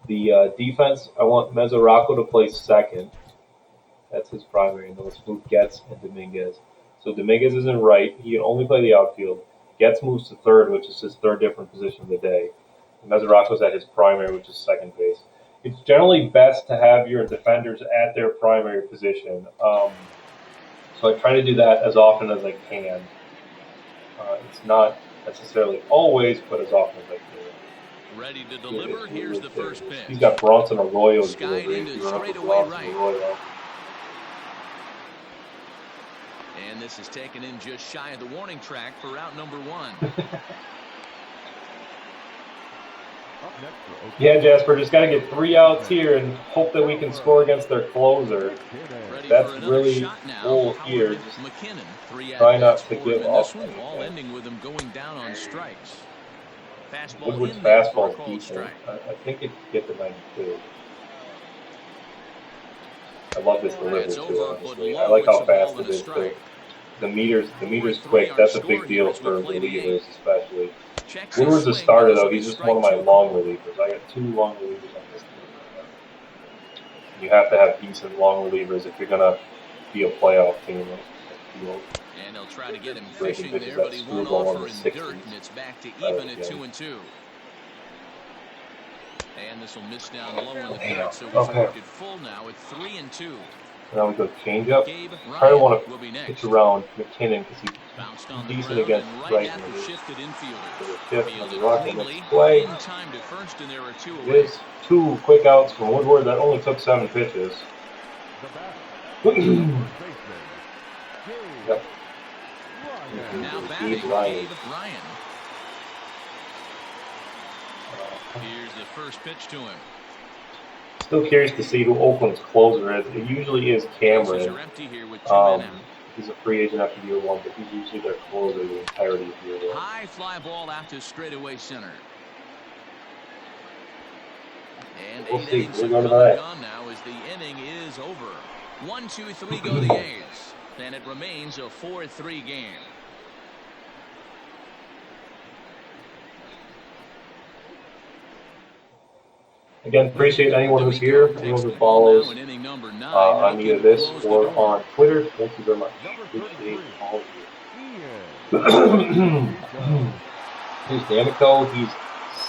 the defense. I want Mesoraco to play second. That's his primary. And then let's move Getz and Dominguez. So Dominguez is in right. He can only play the outfield. Getz moves to third, which is his third different position of the day. And Mesoraco's at his primary, which is second base. It's generally best to have your defenders at their primary position. So I try to do that as often as I can. It's not necessarily always, but as often as I can. Ready to deliver. Here's the first pitch. He's got Bronson Arroyo's delivery. If you remember Bronson Arroyo. And this is taken in just shy of the warning track for out number 1. Yeah, Jasper, just got to get 3 outs here and hope that we can score against their closer. That's really goal here. Just try not to give up. All ending with him going down on strikes. Woodward's fastball is decent. I think it could get to 92. I love this delivery too, honestly. I like how fast it is too. The meter's quick. That's a big deal for relievers, especially. Woodward's a starter though. He's just one of my long relievers. I got 2 long relievers on this team right now. You have to have decent long relievers if you're gonna be a playoff team. And they'll try to get him fishing there, but he won't offer in dirt, and it's back to even at 2-2. And this will miss down low in the third, so he's worked it full now at 3-2. Now we go change up. I don't want to pitch around McKinnon because he's decent against right-handers. So the shift on the rocket, let's play. There's 2 quick outs from Woodward. That only took 7 pitches. Yep. Now batting, Ryan. Here's the first pitch to him. Still curious to see who Oakland's closer is. It usually is Cameron. He's a free agent after year 1, but he's usually their closer the entirety of year 1. High fly ball out to straightaway center. And we'll 8 see. innings We're going to that now as the inning is over. 1, 2, 3 go the A's, and it remains a 4-3 game. Again, appreciate anyone who's here, anyone who follows on either this or on Twitter. Thank you very much. Appreciate all of you. Here's Damico. He's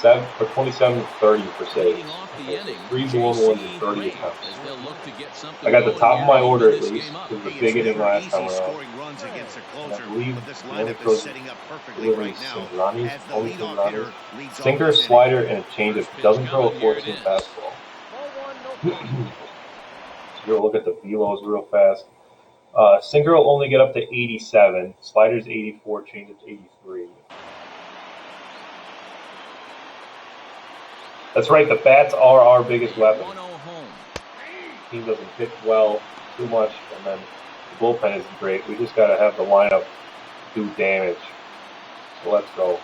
27-30 for saves. 3 blown ones and 30 attempts. I got the top of my order at least. It was a big inning last time around. And I believe Damico's delivering Singranis, only Singranis. Sinker, slider, and a changeup. Doesn't throw a 14 fastball. We'll look at the velos real fast. Sinker will only get up to 87. Slider's 84, changeup's 83. That's right, the bats are our biggest weapon. The team doesn't pitch well too much, and then the bullpen isn't great. We just got to have the lineup do damage. So let's go.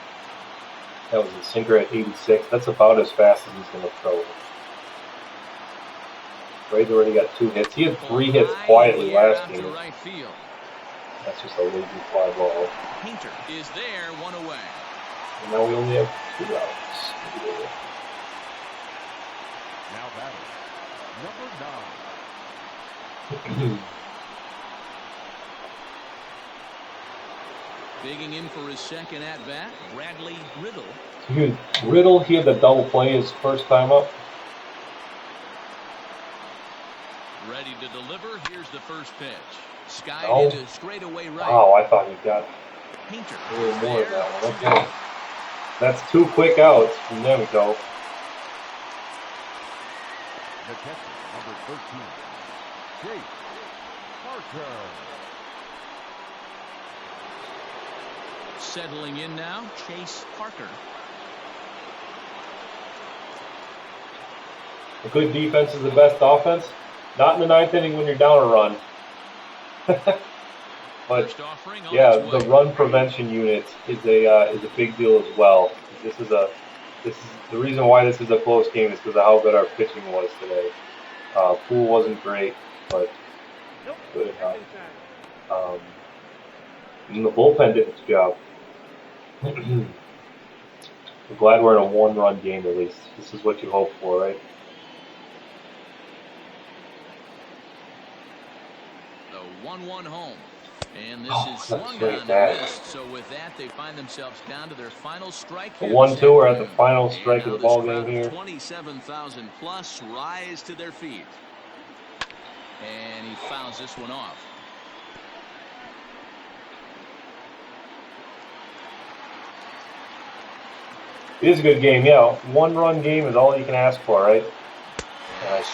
That was a sinker at 86. That's about as fast as he's going to throw it. Brady's already got 2 hits. He had 3 hits quietly last game. That's just a lazy fly ball. Painter is there, 1 away. And now we only have 2 outs. Now batting, number 9. Digging in for his second at-bat, Bradley Riddle. Riddle, he had the double play his first time up. Ready to deliver. Here's the first pitch. Skied Oh. into straightaway right. Wow, I thought he got Painter. a little more of that one. Okay. That's 2 quick outs. And there we go. The catcher, number 13, Jake Parker. Settling in now, Chase Parker. A good defense is the best offense. Not in the 9th inning when you're down a run. But yeah, the run prevention unit is a big deal as well. This is the reason why this is a close game is because of how good our pitching was today. Poole wasn't great, but good enough. And the bullpen did its job. I'm glad we're in a 1-run game at least. This is what you hope for, right? The 1-1 home. And this is swung on and missed. So with that, they find themselves down to their final strike here. 1-2, we're at the final strike of the ball game here. 27,000 plus rise to their feet. And he fouls this one off. It is a good game, yeah. 1-run game is all you can ask for, right?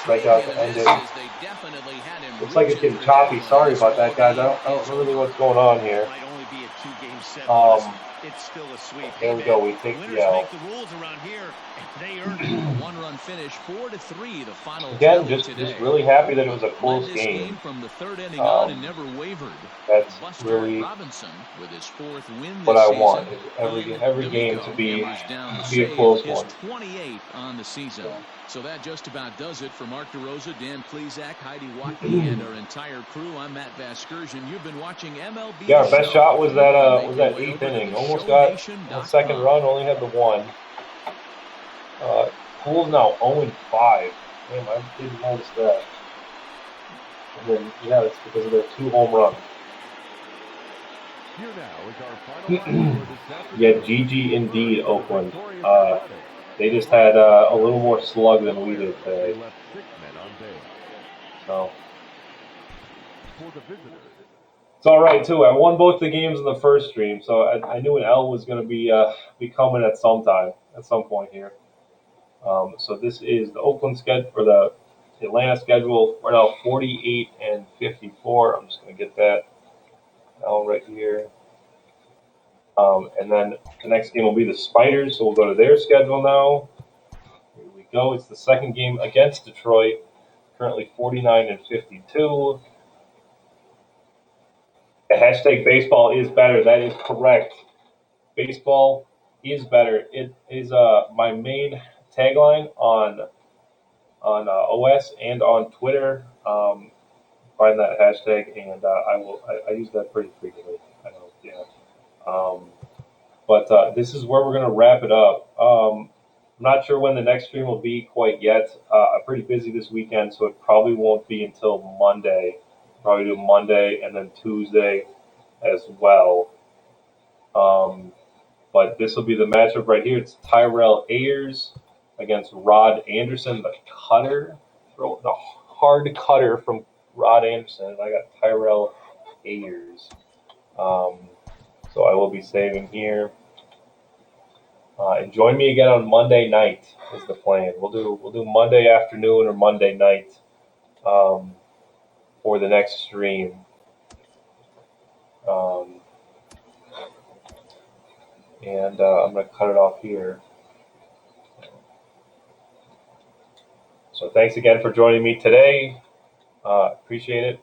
Strike out to end it. Looks like it's getting choppy. Sorry about that, guys. I don't know really what's going on here. It's still a sweep. There we go. We take the L. Make the rules around here. They earned it. 1-run finish, 4-3. The final. Again, just really happy that it was a close game. From the 3rd inning on and never wavered. That's Buster really Robinson with his 4th win this what I season. want. Is every game to be a close one. 28 on the season. So that just about does it for Mark DeRosa, Dan Plezak, Heidi Watkey, and our entire crew. I'm Matt Vasgersian. You've been watching MLB. Yeah, our best shot was that 8th inning. Almost got the second run. Only had the one. Poole's now 0-5. Damn, I didn't notice that. And then, yeah, it's because of their 2 home runs. Here now is our final Yeah, GG indeed, Oakland. They just had a little more slug than we did today. So it's all right too. I won both the games in the first stream, so I knew an L was going to be coming at some point here. So this is the Oakland schedule or the Atlanta schedule. We're now 48 and 54. I'm just going to get that L right here. And then the next game will be the Spiders, so we'll go to their schedule now. Here we go. It's the second game against Detroit. Currently 49 and 52. The hashtag baseball is better. That is correct. Baseball is better. It is my main tagline on OS and on Twitter. Find that hashtag, and I use that pretty frequently. I know, yeah. But this is where we're going to wrap it up. I'm not sure when the next stream will be quite yet. I'm pretty busy this weekend, so it probably won't be until Monday. Probably do Monday and then Tuesday as well. But this will be the matchup right here. It's Tyrell Ayers against Rod Anderson, the cutter. The hard cutter from Rod Anderson. And I got Tyrell Ayers. So I will be saving here. And join me again on Monday night is the plan. We'll do Monday afternoon or Monday night for the next stream. And I'm going to cut it off here. So thanks again for joining me today. Appreciate it.